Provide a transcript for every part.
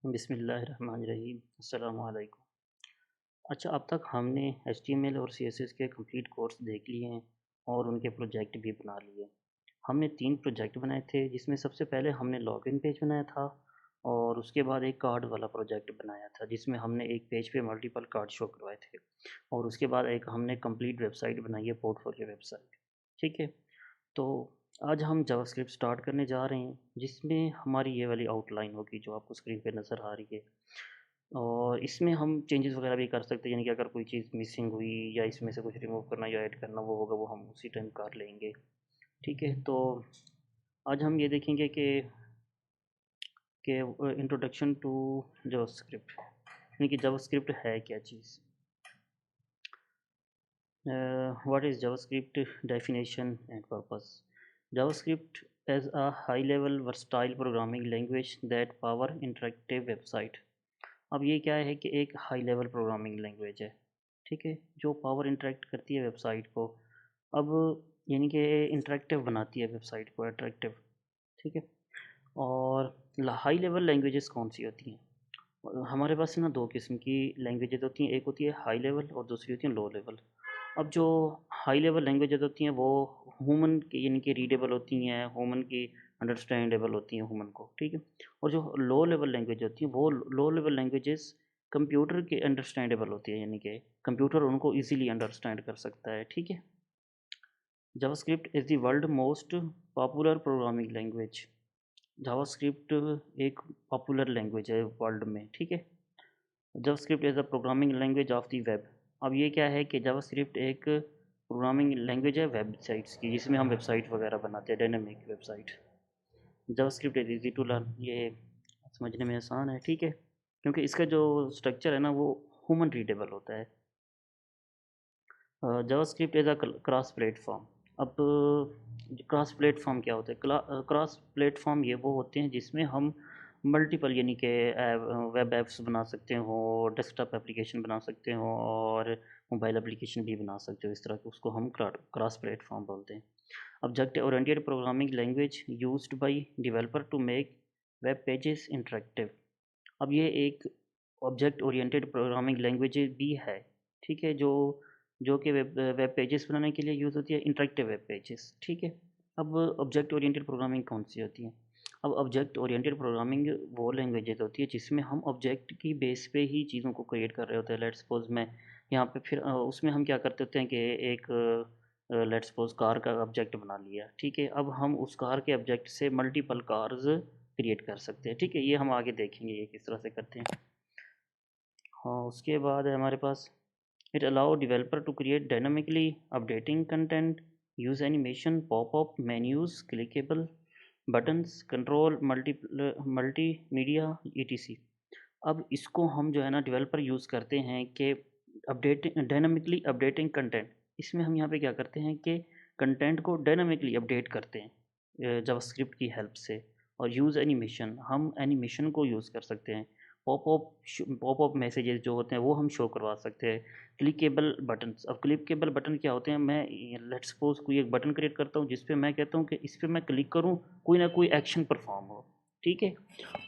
बिस्मिल्लाहिर्रहमानिर्रहीम। अस्सलामु अलैकुम। अच्छा, अब तक हमने एचटीएमएल और सीएसएस के कंप्लीट कोर्स देख लिए हैं और उनके प्रोजेक्ट भी बना लिए। हमने 3 प्रोजेक्ट बनाए थे, जिसमें सबसे पहले हमने लॉगिन पेज बनाया था और उसके बाद एक कार्ड वाला प्रोजेक्ट बनाया था, जिसमें हमने एक पेज पे मल्टीपल कार्ड शो करवाए थे और उसके बाद एक हमने कंप्लीट वेबसाइट बनाई है, पोर्टफोलियो वेबसाइट। ठीक है? तो आज हम जावास्क्रिप्ट स्टार्ट करने जा रहे हैं, जिसमें हमारी ये वाली आउटलाइन होगी जो आपको स्क्रीन पे नज़र आ रही है। और इसमें हम चेंजेस वगैरह भी कर सकते हैं, यानी कि अगर कोई चीज़ मिसिंग हुई या इसमें से कुछ रिमूव करना या ऐड करना वो होगा, वो हम उसी टाइम कर लेंगे। ठीक है? तो आज हम ये देखेंगे कि इंट्रोडक्शन टू जावास्क्रिप्ट, यानी कि जावास्क्रिप्ट है क्या चीज़। What is JavaScript definition and purpose? JavaScript is a high-level versatile programming language that power interactive website. अब ये क्या है कि एक हाई लेवल प्रोग्रामिंग लैंग्वेज है, ठीक है, जो पावर इंटरेक्ट करती है वेबसाइट को। अब यानी कि इंटरेक्टिव बनाती है वेबसाइट को, अट्रैक्टिव। ठीक है। और हाई लेवल लैंग्वेजेस कौन सी होती हैं? हमारे पास ना दो किस्म की लैंग्वेजेस होती हैं, एक होती है हाई लेवल और दूसरी होती है लो लेवल। अब जो हाई लेवल लैंग्वेजेस होती हैं वो ह्यूमन की यानी कि रीडेबल होती हैं, ह्यूमन की अंडरस्टैंडेबल होती हैं ह्यूमन को, ठीक है। और जो लो लेवल लैंग्वेज होती हैं वो लो लेवल लैंग्वेजेस कंप्यूटर के अंडरस्टैंडेबल होती है, यानी कि कंप्यूटर उनको इजीली अंडरस्टैंड कर सकता है। ठीक है। JavaScript is the world most popular programming language. JavaScript एक पॉपुलर लैंग्वेज है वर्ल्ड में, ठीक है। JavaScript is a programming language of the web. अब ये क्या है कि जावास्क्रिप्ट एक प्रोग्रामिंग लैंग्वेज है वेबसाइट्स की, जिसमें हम वेबसाइट वगैरह बनाते हैं, dynamic website. JavaScript is easy to learn, ये समझने में आसान है, ठीक है, क्योंकि इसका जो स्ट्रक्चर है ना वो ह्यूमन रीडेबल होता है। JavaScript is a cross platform. अब क्रॉस प्लेटफॉर्म क्या होता है? क्रॉस प्लेटफॉर्म ये वो होते हैं जिसमें हम मल्टीपल यानी कि वेब ऐप्स बना सकते हो, डेस्कटॉप एप्लीकेशन बना सकते हो और मोबाइल एप्लीकेशन भी बना सकते हो। इस तरह के उसको हम क्रॉस प्लेटफॉर्म बोलते हैं। Object oriented programming language used by developer to make web pages interactive. अब ये एक ऑब्जेक्ट ओरिएंटेड प्रोग्रामिंग लैंग्वेज भी है, ठीक है, जो जो कि वेब पेजेस बनाने के लिए यूज़ होती है, इंटरेक्टिव वेब पेजेस। ठीक है। अब ऑब्जेक्ट ओरिएंटेड प्रोग्रामिंग कौन सी होती है? अब ऑब्जेक्ट ओरिएंटेड प्रोग्रामिंग वो लैंग्वेजेस होती है जिसमें हम ऑब्जेक्ट की बेस पे ही चीज़ों को क्रिएट कर रहे होते हैं। लेट्स सपोज मैं यहाँ पे फिर उसमें हम क्या करते होते हैं कि एक लेट्स सपोज कार का ऑब्जेक्ट बना लिया, ठीक है। अब हम उस कार के ऑब्जेक्ट से मल्टीपल कार्स क्रिएट कर सकते हैं, ठीक है। ये हम आगे देखेंगे ये किस तरह से करते हैं। हाँ, उसके बाद है हमारे पास it allow developer to create dynamically updating content, use animation, popup menus, clickable buttons, control multimedia ETC. अब इसको हम जो है ना डेवलपर यूज़ करते हैं कि अपडेटिंग डायनामिकली अपडेटिंग कंटेंट। इसमें हम यहाँ पे क्या करते हैं कि कंटेंट को डायनामिकली अपडेट करते हैं जावास्क्रिप्ट की हेल्प से। और यूज़ एनिमेशन, हम एनिमेशन को यूज़ कर सकते हैं। पॉपअप मैसेजेस जो होते हैं वो हम शो करवा सकते हैं। क्लिकेबल बटन्स, अब क्लिकेबल बटन क्या होते हैं? मैं लेट्स सपोज कोई एक बटन क्रिएट करता हूँ जिस पे मैं कहता हूँ कि इस पे मैं क्लिक करूँ, कोई ना कोई एक्शन परफॉर्म हो, ठीक है।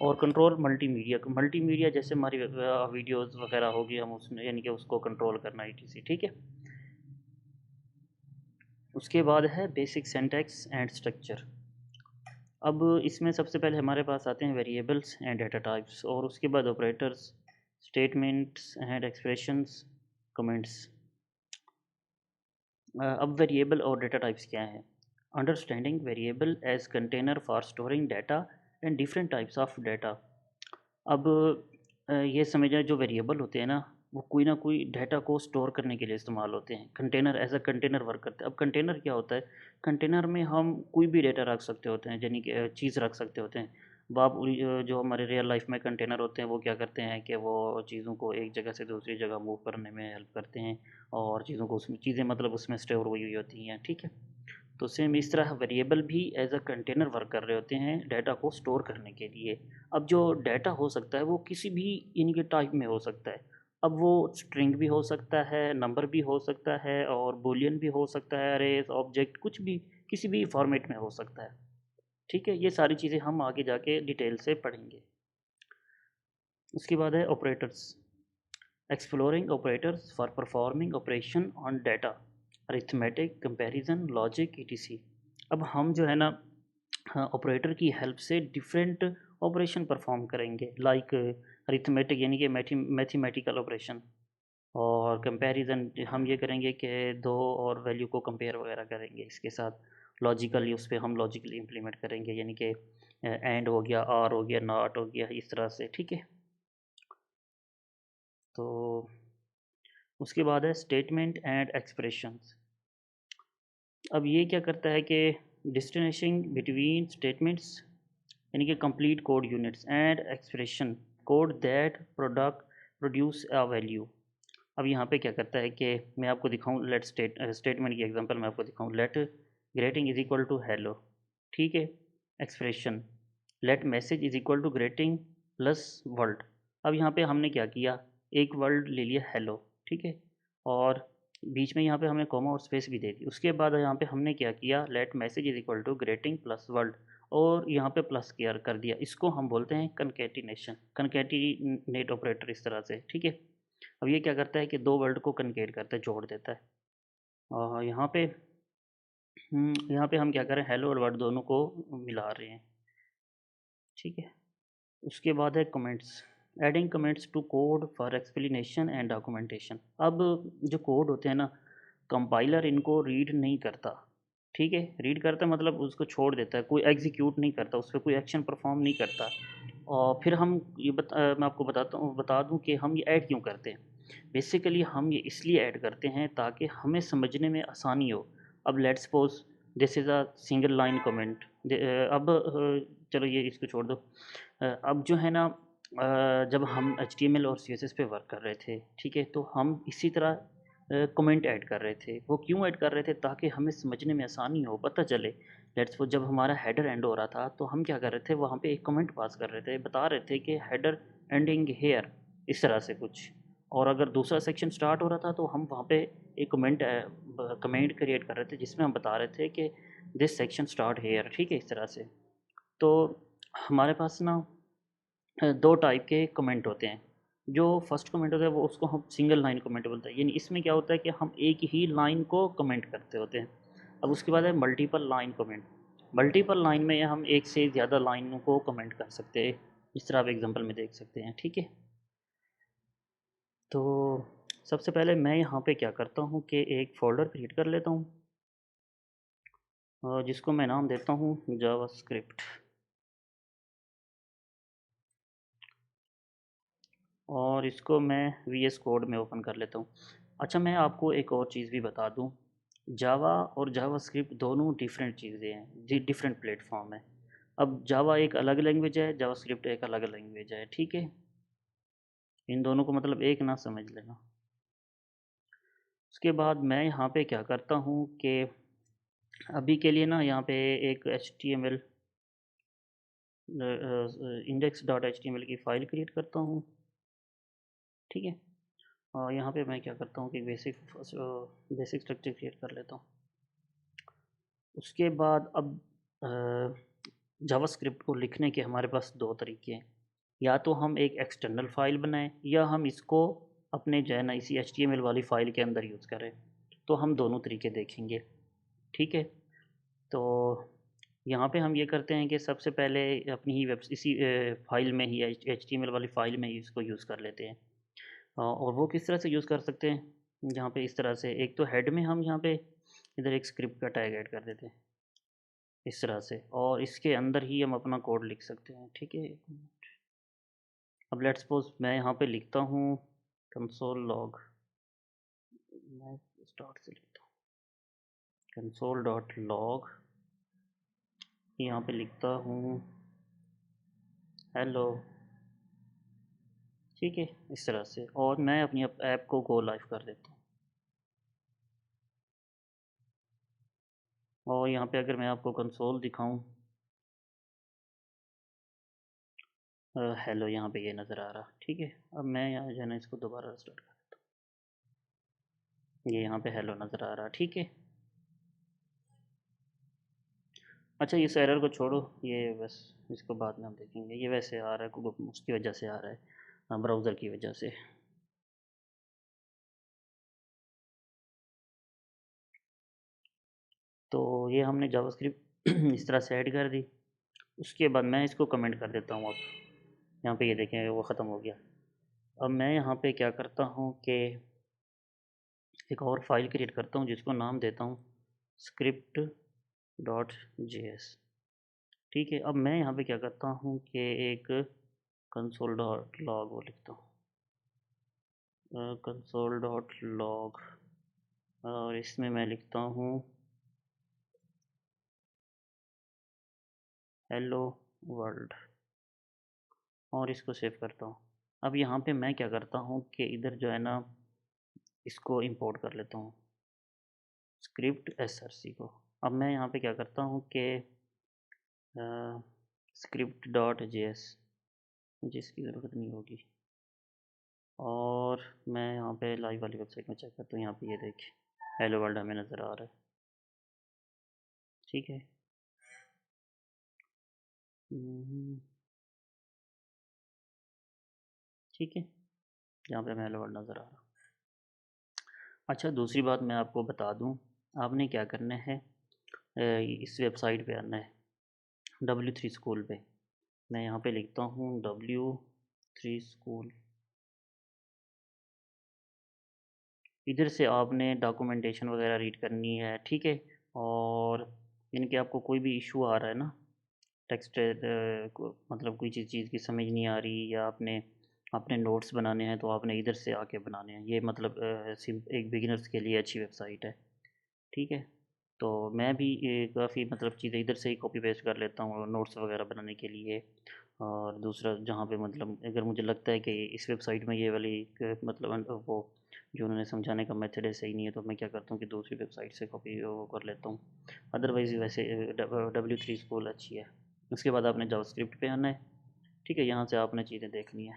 और कंट्रोल मल्टीमीडिया, मल्टीमीडिया जैसे हमारी वीडियोस वगैरह होगी, हम उसमें यानी कि उसको कंट्रोल करना ईटीसी, ठीक है। उसके बाद है बेसिक सिंटैक्स एंड स्ट्रक्चर। अब इसमें सबसे पहले हमारे पास आते हैं वेरिएबल्स एंड डेटा टाइप्स, और उसके बाद operators, statements and expressions, comments. अब वेरिएबल और डेटा टाइप्स क्या हैं? Understanding variable as container for storing data and different types of data. अब ये समझें जो वेरिएबल होते हैं ना, वो कोई ना कोई डाटा को स्टोर करने के लिए इस्तेमाल होते हैं। Container as a container work करते हैं। अब कंटेनर क्या होता है? कंटेनर में हम कोई भी डाटा रख सकते होते हैं, यानी कि चीज़ रख सकते होते हैं। अब आप जो हमारे रियल लाइफ में कंटेनर होते हैं वो क्या करते हैं कि वो चीज़ों को एक जगह से दूसरी जगह मूव करने में हेल्प करते हैं, और चीज़ों को उसमें चीज़ें मतलब उसमें स्टोर हुई हुई होती हैं, ठीक है। तो सेम इस तरह वेरिएबल भी एज अ कंटेनर वर्क कर रहे होते हैं डाटा को स्टोर करने के लिए। अब जो डाटा हो सकता है वो किसी भी इनके टाइप में हो सकता है। अब वो स्ट्रिंग भी हो सकता है, नंबर भी हो सकता है, और बूलियन भी हो सकता है, अरेज, ऑब्जेक्ट, कुछ भी किसी भी फॉर्मेट में हो सकता है, ठीक है। ये सारी चीज़ें हम आगे जाके डिटेल से पढ़ेंगे। उसके बाद है operators, exploring operators for performing operation on data, arithmetic, comparison, logic, etc. अब हम जो है ना ऑपरेटर की हेल्प से डिफरेंट ऑपरेशन परफॉर्म करेंगे, लाइक अरिथमेटिक यानी कि मैथमेटिकल ऑपरेशन, और कंपैरिजन हम ये करेंगे कि दो और वैल्यू को कंपेयर वगैरह करेंगे इसके साथ। लॉजिकली उस पर हम लॉजिकली इम्प्लीमेंट करेंगे, यानी कि एंड हो गया, आर हो गया, नॉट हो गया, इस तरह से, ठीक है। तो उसके बाद है स्टेटमेंट एंड एक्सप्रेशंस। अब ये क्या करता है कि डिस्टिंग्विशिंग बिटवीन स्टेटमेंट्स यानी कि complete code units and expression code that product produce a value. अब यहाँ पे क्या करता है कि मैं आपको दिखाऊं, लेट स्टेटमेंट की एग्जांपल मैं आपको दिखाऊं, let greeting is equal to hello, ठीक है। Expression, let message is equal to greeting plus world. अब यहाँ पे हमने क्या किया, एक वर्ल्ड ले लिया हेलो, ठीक है, और बीच में यहाँ पे हमने कॉमा और स्पेस भी दे दी। उसके बाद यहाँ पे हमने क्या किया, let message is equal to greeting plus world, और यहाँ पे प्लस केयर कर दिया। इसको हम बोलते हैं कनकेटिनेशन, कनकेटिनेट ऑपरेटर, इस तरह से, ठीक है। अब ये क्या करता है कि दो वर्ड को कनकेट करता है, जोड़ देता है। और यहाँ पे हम क्या करें, हेलो और वर्ड दोनों को मिला रहे हैं, ठीक है। उसके बाद है comments, adding comments to code for explanation and documentation. अब जो कोड होते हैं ना, कंपाइलर इनको रीड नहीं करता, ठीक है। रीड करता मतलब उसको छोड़ देता है, कोई एग्जीक्यूट नहीं करता, उस पर कोई एक्शन परफॉर्म नहीं करता। और फिर हम मैं आपको बता दूं कि हम ये ऐड क्यों करते हैं। बेसिकली हम ये इसलिए ऐड करते हैं ताकि हमें समझने में आसानी हो। अब let's suppose this is a single line comment. अब चलो ये इसको छोड़ दो। अब जो है ना, जब हम HTML और CSS पे वर्क कर रहे थे, ठीक है, तो हम इसी तरह कमेंट ऐड कर रहे थे। वो क्यों ऐड कर रहे थे, ताकि हमें समझने में आसानी हो, पता चले। लेट्स सपोज जब हमारा हेडर एंड हो रहा था तो हम क्या कर रहे थे, वहाँ पे एक कमेंट पास कर रहे थे, बता रहे थे कि हेडर एंडिंग हेयर, इस तरह से कुछ। और अगर दूसरा सेक्शन स्टार्ट हो रहा था तो हम वहाँ पे एक कमेंट क्रिएट कर रहे थे जिसमें हम बता रहे थे कि दिस सेक्शन स्टार्ट हेयर, ठीक है, इस तरह से। तो हमारे पास ना दो टाइप के कमेंट होते हैं। जो फर्स्ट कमेंट होता है वो, उसको हम सिंगल लाइन कमेंट बोलते हैं, यानी इसमें क्या होता है कि हम एक ही लाइन को कमेंट करते होते हैं। अब उसके बाद है multiple line comment. Multiple line में हम एक से ज़्यादा लाइनों को कमेंट कर सकते हैं, इस तरह आप एग्जांपल में देख सकते हैं, ठीक है। तो सबसे पहले मैं यहाँ पे क्या करता हूँ कि एक फ़ोल्डर क्रिएट कर लेता हूँ, जिसको मैं नाम देता हूँ जावास्क्रिप्ट, और इसको मैं VS कोड में ओपन कर लेता हूँ। अच्छा, मैं आपको एक और चीज़ भी बता दूँ, जावा और जावास्क्रिप्ट दोनों डिफरेंट चीज़ें हैं, डिफरेंट प्लेटफॉर्म है। अब जावा एक अलग लैंग्वेज है, जावास्क्रिप्ट एक अलग लैंग्वेज है, ठीक है। इन दोनों को मतलब एक ना समझ लेना। उसके बाद मैं यहाँ पे क्या करता हूँ कि अभी के लिए ना यहाँ पे एक HTML index.html की फ़ाइल क्रिएट करता हूँ, ठीक है। और यहाँ पे मैं क्या करता हूँ कि बेसिक स्ट्रक्चर क्रिएट कर लेता हूँ। उसके बाद अब जावास्क्रिप्ट को लिखने के हमारे पास दो तरीके हैं। या तो हम एक एक्सटर्नल फाइल बनाएं, या हम इसको अपने जो है ना इसी HTML वाली फ़ाइल के अंदर यूज़ करें। तो हम दोनों तरीके देखेंगे, ठीक है। तो यहाँ पे हम ये करते हैं कि सबसे पहले अपनी ही इसी फाइल में ही, HTML वाली फ़ाइल में ही इसको यूज़ कर लेते हैं। और वो किस तरह से यूज़ कर सकते हैं, जहाँ पे इस तरह से, एक तो हेड में हम यहाँ पे इधर एक स्क्रिप्ट का टैग ऐड कर देते हैं, इस तरह से, और इसके अंदर ही हम अपना कोड लिख सकते हैं, ठीक है। अब लेट्स सपोज मैं यहाँ पे लिखता हूँ कंसोल लॉग, मैं स्टार्ट से लिखता हूँ कंसोल डॉट लॉग, यहाँ पे लिखता हूँ हेलो, ठीक है, इस तरह से, और मैं अपनी ऐप को गो लाइव कर देता हूँ। और यहाँ पे अगर मैं आपको कंसोल दिखाऊं, हेलो यहाँ पे ये नज़र आ रहा, ठीक है। अब मैं यहाँ जो है ना इसको दोबारा स्टार्ट कर देता हूँ, ये यहाँ पे हेलो नज़र आ रहा, ठीक है। अच्छा, इस एरर को छोड़ो, ये बस इसको बाद में हम देखेंगे, ये वैसे आ रहा है, उसकी वजह से आ रहा है। ब्राउज़र की वजह से। तो ये हमने जावास्क्रिप्ट इस तरह से ऐड कर दी। उसके बाद मैं इसको कमेंट कर देता हूँ। अब यहाँ पे ये देखें वो ख़त्म हो गया। अब मैं यहाँ पे क्या करता हूँ कि एक और फाइल क्रिएट करता हूँ जिसको नाम देता हूँ script.js। ठीक है, अब मैं यहाँ पे क्या करता हूँ कि एक console.log वो लिखता हूँ, console.log, और इसमें मैं लिखता हूँ हेलो वर्ल्ड, और इसको सेव करता हूँ। अब यहाँ पे मैं क्या करता हूँ कि इधर जो है ना इसको इंपोर्ट कर लेता हूँ स्क्रिप्ट src को। अब मैं यहाँ पे क्या करता हूँ कि script.js, मुझे इसकी ज़रूरत नहीं होगी, और मैं यहाँ पे लाइव वाली वेबसाइट में चेक करता हूँ। यहाँ पे ये देखिए हेलो वर्ल्ड हमें नज़र आ रहा है। ठीक है, ठीक है, यहाँ पे हमें हेलो वर्ल्ड नज़र आ रहा है। अच्छा, दूसरी बात मैं आपको बता दूँ, आपने क्या करना है, इस वेबसाइट पे आना है W3 स्कूल पे। मैं यहाँ पे लिखता हूँ W3 स्कूल। इधर से आपने डॉक्यूमेंटेशन वगैरह रीड करनी है, ठीक है। और यानी कि आपको कोई भी इशू आ रहा है ना, टेक्स्ट मतलब कोई चीज़ की समझ नहीं आ रही, या आपने अपने नोट्स बनाने हैं तो आपने इधर से आके बनाने हैं। ये मतलब एक बिगिनर्स के लिए अच्छी वेबसाइट है, ठीक है। तो मैं भी काफ़ी मतलब चीज़ें इधर से ही कॉपी पेस्ट कर लेता हूँ नोट्स वगैरह बनाने के लिए। और दूसरा जहाँ पे मतलब अगर मुझे लगता है कि इस वेबसाइट में ये वाली मतलब वो जो उन्होंने समझाने का मेथड है सही नहीं है, तो मैं क्या करता हूँ कि दूसरी वेबसाइट से कॉपी वो कर लेता हूँ। अदरवाइज़ वैसे W3 स्कूल अच्छी है। उसके बाद आपने जावास्क्रिप्ट पे आना है, ठीक है। यहाँ से आपने चीज़ें देखनी है।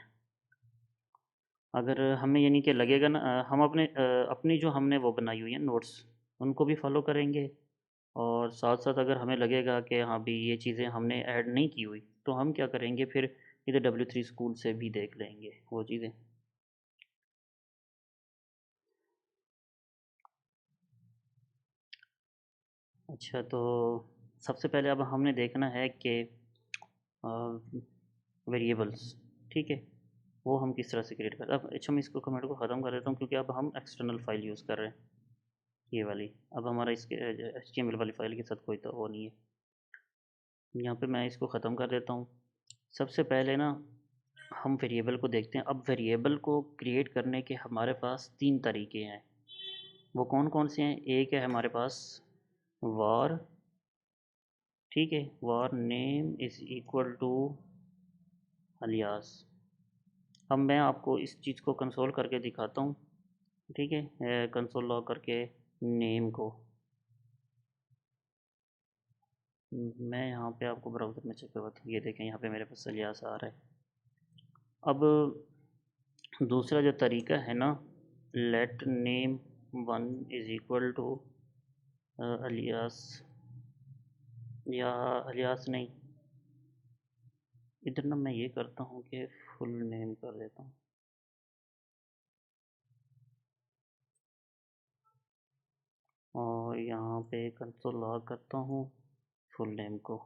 अगर हमें यानी कि लगेगा ना हम अपने अपनी जो हमने वो बनाई हुई है नोट्स, उनको भी फॉलो करेंगे। और साथ साथ अगर हमें लगेगा कि हाँ भी ये चीज़ें हमने ऐड नहीं की हुई, तो हम क्या करेंगे फिर इधर W3 स्कूल से भी देख लेंगे वो चीज़ें। अच्छा, तो सबसे पहले अब हमने देखना है कि वेरिएबल्स, ठीक है, वो हम किस तरह से क्रिएट करें। अब अच्छा, मैं इसको कमेंट को ख़त्म कर देता हूँ क्योंकि अब हम एक्सटर्नल फाइल यूज़ कर रहे हैं, ये वाली। अब हमारा इसके HTML वाली फाइल के साथ कोई तो वो नहीं है। यहाँ पे मैं इसको ख़त्म कर देता हूँ। सबसे पहले ना हम वेरिएबल को देखते हैं। अब वेरिएबल को क्रिएट करने के हमारे पास 3 तरीके हैं। वो कौन कौन से हैं? एक है हमारे पास var, ठीक है, var name is equal to Ilyas. अब मैं आपको इस चीज़ को कंसोल करके दिखाता हूँ, ठीक है, कंसोल लॉग करके नेम को। मैं यहाँ पे आपको ब्राउज़र में चेक करवाता हूँ। ये देखें यहाँ पे मेरे पास अलियास आ रहा है। अब दूसरा जो तरीका है ना, let name one is equal to Ilyas, या अलियास नहीं, इधर ना मैं ये करता हूँ कि फुल नेम कर देता हूँ। और यहाँ पे कंसोल लॉग करता हूँ फुल नेम को।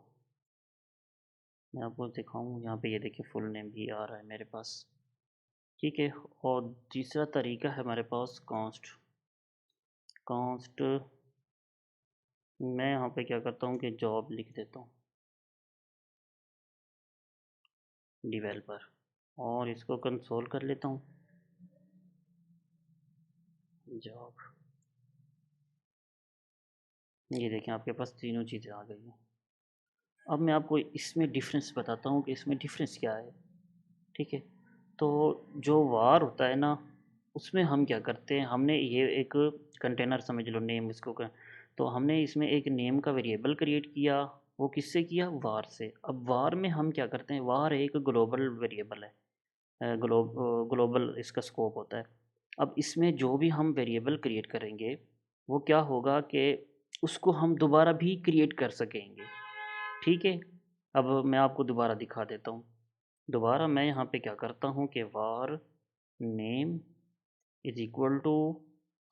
मैं आपको दिखाऊँ, यहाँ पे ये देखिए फुल नेम भी आ रहा है मेरे पास, ठीक है। और तीसरा तरीका है हमारे पास कॉन्स्ट। कॉन्स्ट मैं यहाँ पे क्या करता हूँ कि जॉब लिख देता हूँ, डिवेलपर, और इसको कंसोल कर लेता हूँ जॉब। ये देखें आपके पास तीनों चीज़ें आ गई हैं। अब मैं आपको इसमें डिफरेंस बताता हूँ कि इसमें डिफरेंस क्या है, ठीक है। तो जो वार होता है ना, उसमें हम क्या करते हैं, हमने ये एक कंटेनर समझ लो, नेम इसको कर, तो हमने इसमें एक नेम का वेरिएबल क्रिएट किया। वो किससे किया? वार से। अब वार में हम क्या करते हैं, वार एक ग्लोबल वेरिएबल है, ग्लोबल इसका स्कोप होता है। अब इसमें जो भी हम वेरिएबल क्रिएट करेंगे, वो क्या होगा कि उसको हम दोबारा भी क्रिएट कर सकेंगे, ठीक है। अब मैं आपको दोबारा दिखा देता हूँ। दोबारा मैं यहाँ पे क्या करता हूँ कि var name is equal to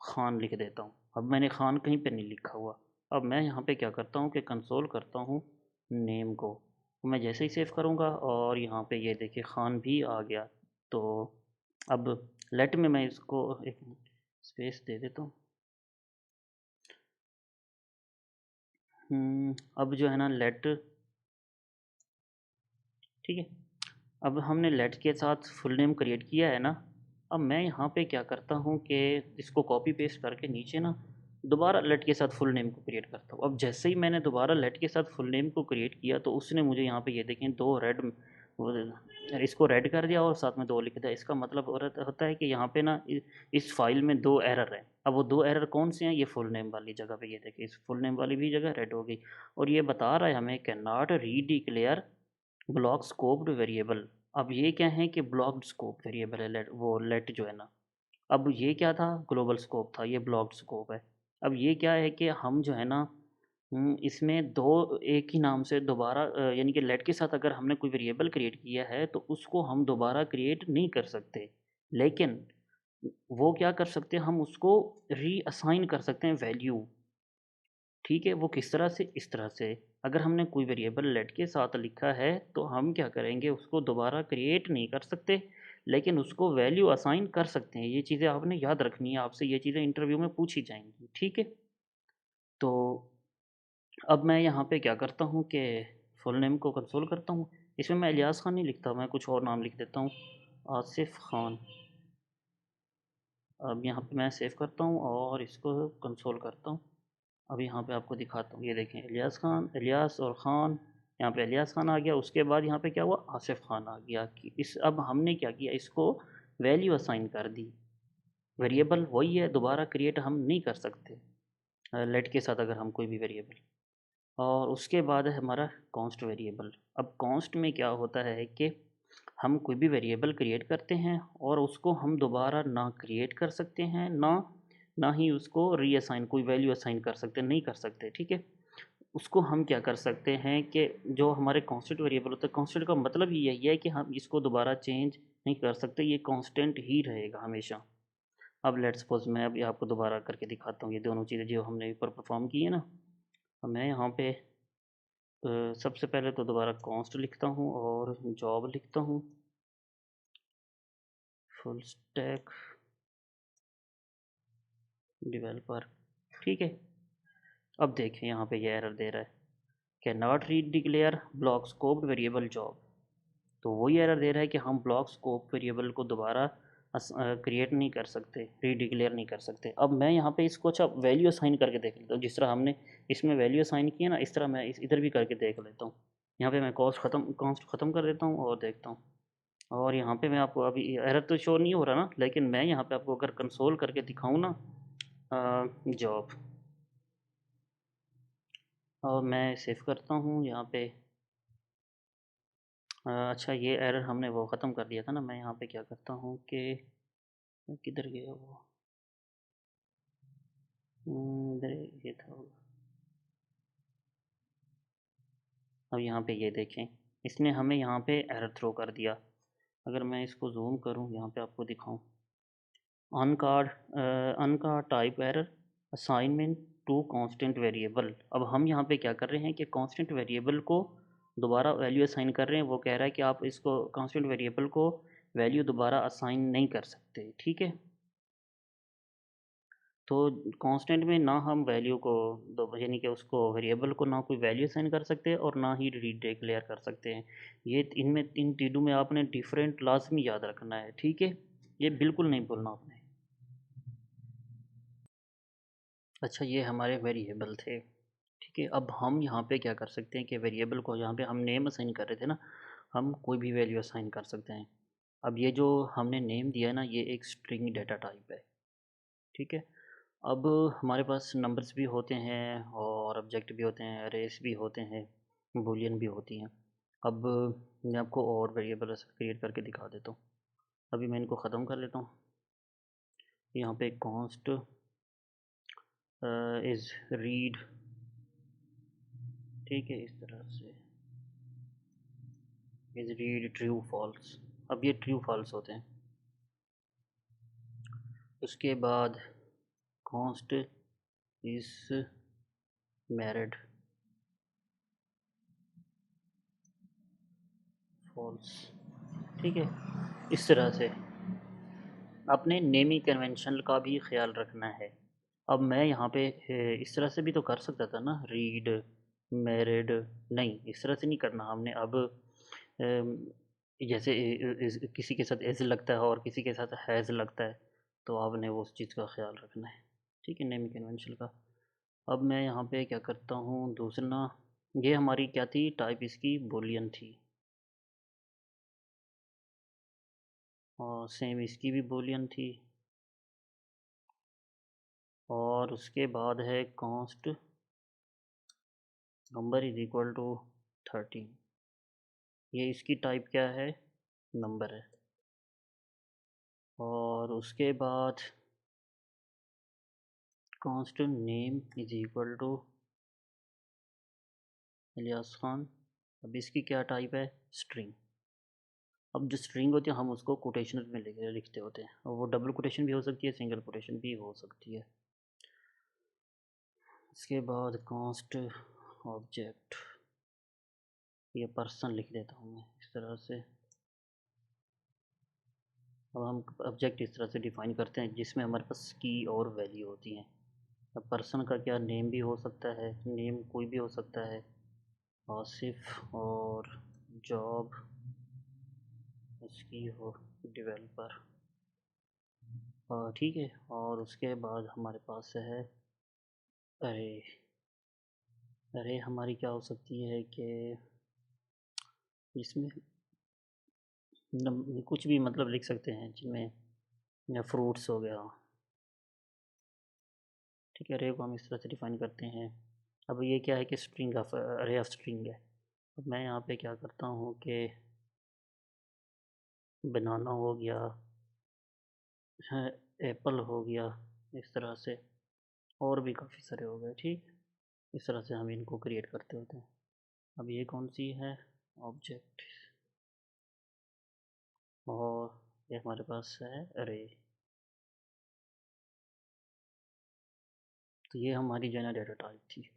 Khan लिख देता हूँ। अब मैंने खान कहीं पे नहीं लिखा हुआ। अब मैं यहाँ पे क्या करता हूँ कि कंसोल करता हूँ नेम को। मैं जैसे ही सेव करूँगा और यहाँ पे ये देखिए खान भी आ गया। तो अब लेट में मैं इसको एक स्पेस दे देता हूँ। अब जो है ना लेट, ठीक है, अब हमने लेट के साथ फुल नेम क्रिएट किया है ना। अब मैं यहाँ पे क्या करता हूँ कि इसको कॉपी पेस्ट करके नीचे ना दोबारा लेट के साथ फुल नेम को क्रिएट करता हूँ। अब जैसे ही मैंने दोबारा लेट के साथ फुल नेम को क्रिएट किया तो उसने मुझे यहाँ पे ये देखें दो रेड, इसको रेड कर दिया और साथ में दो लिख दिया। इसका मतलब होता है कि यहाँ पे ना इस फाइल में दो एरर हैं। अब वो दो एरर कौन से हैं, ये फुल नेम वाली जगह पे, ये देखिए इस फुल नेम वाली भी जगह रेड हो गई। और ये बता रहा है हमें can not redeclare block scoped variable. अब ये क्या है कि ब्लॉक्ड स्कोप वेरिएबल है लेट, वो लेट जो है ना। अब ये क्या था, ग्लोबल स्कोप था, ये ब्लॉक्ड स्कोप है। अब ये क्या है कि हम जो है ना इसमें दो एक ही नाम से दोबारा यानी कि लेट के साथ अगर हमने कोई वेरिएबल क्रिएट किया है तो उसको हम दोबारा क्रिएट नहीं कर सकते। लेकिन वो क्या कर सकते हैं, हम उसको रीअसाइन कर सकते हैं वैल्यू। ठीक है, वो किस तरह से, इस तरह से अगर हमने कोई वेरिएबल लेट के साथ लिखा है तो हम क्या करेंगे, उसको दोबारा क्रिएट नहीं कर सकते लेकिन उसको वैल्यू असाइन कर सकते हैं। ये चीज़ें आपने याद रखनी है, आपसे ये चीज़ें इंटरव्यू में पूछी जाएंगी। ठीक है, तो अब मैं यहाँ पे क्या करता हूँ कि फुल नेम को कंसोल करता हूँ। इसमें मैं इलियास खान नहीं लिखता, मैं कुछ और नाम लिख देता हूँ, आसिफ खान। अब यहाँ पे मैं सेव करता हूँ और इसको कंसोल करता हूँ। अब यहाँ पे आपको दिखाता हूँ, ये देखें इलियास खान, इलियास और ख़ान, यहाँ पे इलियास खान आ गया। उसके बाद यहाँ पे क्या हुआ, आसिफ खान आ गया। कि इस अब हमने क्या किया, इसको वैल्यू असाइन कर दी। वेरिएबल वही है, दोबारा क्रिएट हम नहीं कर सकते लेट के साथ अगर हम कोई भी वेरिएबल। और उसके बाद है हमारा कॉन्स्ट वेरिएबल। अब कॉन्स्ट में क्या होता है कि हम कोई भी वेरिएबल क्रिएट करते हैं और उसको हम दोबारा ना क्रिएट कर सकते हैं, ना ही उसको रीअसाइन कोई वैल्यू असाइन कर सकते, नहीं कर सकते। ठीक है, उसको हम क्या कर सकते हैं कि जो हमारे कांस्टेंट वेरिएबल होता है, कांस्टेंट का मतलब ही यही है कि हम इसको दोबारा चेंज नहीं कर सकते, ये कांस्टेंट ही रहेगा हमेशा। अब लेट्स सपोज मैं अभी आपको दोबारा करके दिखाता हूँ ये दोनों चीज़ें जो हमने ऊपर परफॉर्म की है ना। अब मैं यहाँ पे सबसे पहले तो दोबारा कॉन्स्ट लिखता हूँ और जॉब लिखता हूँ, फुल स्टैक डेवलपर। ठीक है, अब देखें यहाँ पे ये एरर दे रहा है, can not read declare block scoped variable job. तो वही एरर दे रहा है कि हम ब्लॉक स्कोप वेरिएबल को दोबारा क्रिएट नहीं कर सकते, रीडिक्लेयर नहीं कर सकते। अब मैं यहाँ पे इसको अच्छा वैल्यू असाइन करके देख लेता हूँ, जिस तरह हमने इसमें वैल्यू असाइन किया ना, इस तरह मैं इधर भी करके देख लेता हूँ। यहाँ पे मैं कॉस्ट ख़त्म कर देता हूँ और देखता हूँ। और यहाँ पे मैं आपको अभी एरर तो शो नहीं हो रहा ना, लेकिन मैं यहाँ पे आपको अगर कंसोल करके दिखाऊँ ना जॉब, और मैं सेव करता हूँ यहाँ पे। अच्छा ये एरर हमने वो ख़त्म कर दिया था ना। मैं यहाँ पे क्या करता हूँ कि किधर गया वो, इधर ये था। अब यहाँ पे ये देखें, इसने हमें यहाँ पे एरर थ्रो कर दिया। अगर मैं इसको जूम करूँ यहाँ पे आपको दिखाऊँ, uncaught uncaught type error assignment to constant variable. अब हम यहाँ पे क्या कर रहे हैं कि कांस्टेंट वेरिएबल को दोबारा वैल्यू असाइन कर रहे हैं। वो कह रहा है कि आप इसको कांस्टेंट वेरिएबल को वैल्यू दोबारा असाइन नहीं कर सकते। ठीक है, तो कांस्टेंट में ना हम वैल्यू को दो, यानी कि उसको वेरिएबल को ना कोई वैल्यू असाइन कर सकते हैं और ना ही रीड डिक्लेयर कर सकते हैं। ये इनमें इन तीनों में आपने डिफरेंट लाजमी याद रखना है। ठीक है, ये बिल्कुल नहीं भूलना आपने। अच्छा ये हमारे वेरिएबल थे। ठीक है, अब हम यहाँ पे क्या कर सकते हैं कि वेरिएबल को, यहाँ पे हम नेम असाइन कर रहे थे ना, हम कोई भी वैल्यू असाइन कर सकते हैं। अब ये जो हमने नेम दिया है ना, ये एक स्ट्रिंग डेटा टाइप है। ठीक है, अब हमारे पास नंबर्स भी होते हैं और ऑब्जेक्ट भी होते हैं, अरेस भी होते हैं, बूलियन भी होती हैं। अब मैं आपको और वेरिएबल क्रिएट करके दिखा देता हूँ। अभी मैं इनको ख़त्म कर लेता हूँ। यहाँ पे कॉन्स्ट इज़ रीड, ठीक है, इस तरह से। Is read true false. अब ये ट्रू फॉल्स होते हैं। उसके बाद कॉन्स्ट इज मैरिड, फॉल्स। ठीक है, इस तरह से अपने नेमिंग कन्वेंशन का भी ख्याल रखना है। अब मैं यहाँ पे इस तरह से भी तो कर सकता था ना, रीड मैरिड। नहीं, इस तरह से नहीं करना हमने। अब जैसे किसी के साथ एज लगता है और किसी के साथ हैज़ लगता है, तो आपने वो उस चीज़ का ख्याल रखना है। ठीक है, नेमिंग कन्वेंशन का। अब मैं यहाँ पे क्या करता हूँ, दूसरा ये हमारी क्या थी, टाइप इसकी बूलियन थी, और सेम इसकी भी बूलियन थी। और उसके बाद है const number is equal to 13। ये इसकी टाइप क्या है, नंबर है। और उसके बाद constant name is equal to Ilyas Khan. अब इसकी क्या टाइप है, स्ट्रिंग। अब जो स्ट्रिंग होती है हम उसको कोटेशन में लिखते होते हैं, और वो डबल कोटेशन भी हो सकती है, सिंगल कोटेशन भी हो सकती है। इसके बाद कांस्ट ऑब्जेक्ट, ये पर्सन लिख देता हूँ मैं इस तरह से। अब हम ऑब्जेक्ट इस तरह से डिफ़ाइन करते हैं जिसमें हमारे पास की और वैल्यू होती हैं। अब पर्सन का क्या, नेम भी हो सकता है, नेम कोई भी हो सकता है, आसिफ, और जॉब इसकी हो डेवलपर। ठीक है। और उसके बाद हमारे पास है अरे। अरे हमारी क्या हो सकती है कि इसमें कुछ भी मतलब लिख सकते हैं, जिनमें या फ्रूट्स हो गया। ठीक है, अरे को हम इस तरह से डिफ़ाइन करते हैं। अब ये क्या है कि स्ट्रिंग ऑफ अरे ऑफ स्ट्रिंग है। अब मैं यहाँ पे क्या करता हूँ कि बनाना हो गया, एप्पल हो गया, इस तरह से और भी काफ़ी सारे हो गए। ठीक, इस तरह से हम इनको क्रिएट करते होते हैं। अब ये कौन सी है, ऑब्जेक्ट, और ये हमारे पास है अरे। तो ये हमारी जो है ना डेटा टाइप थी।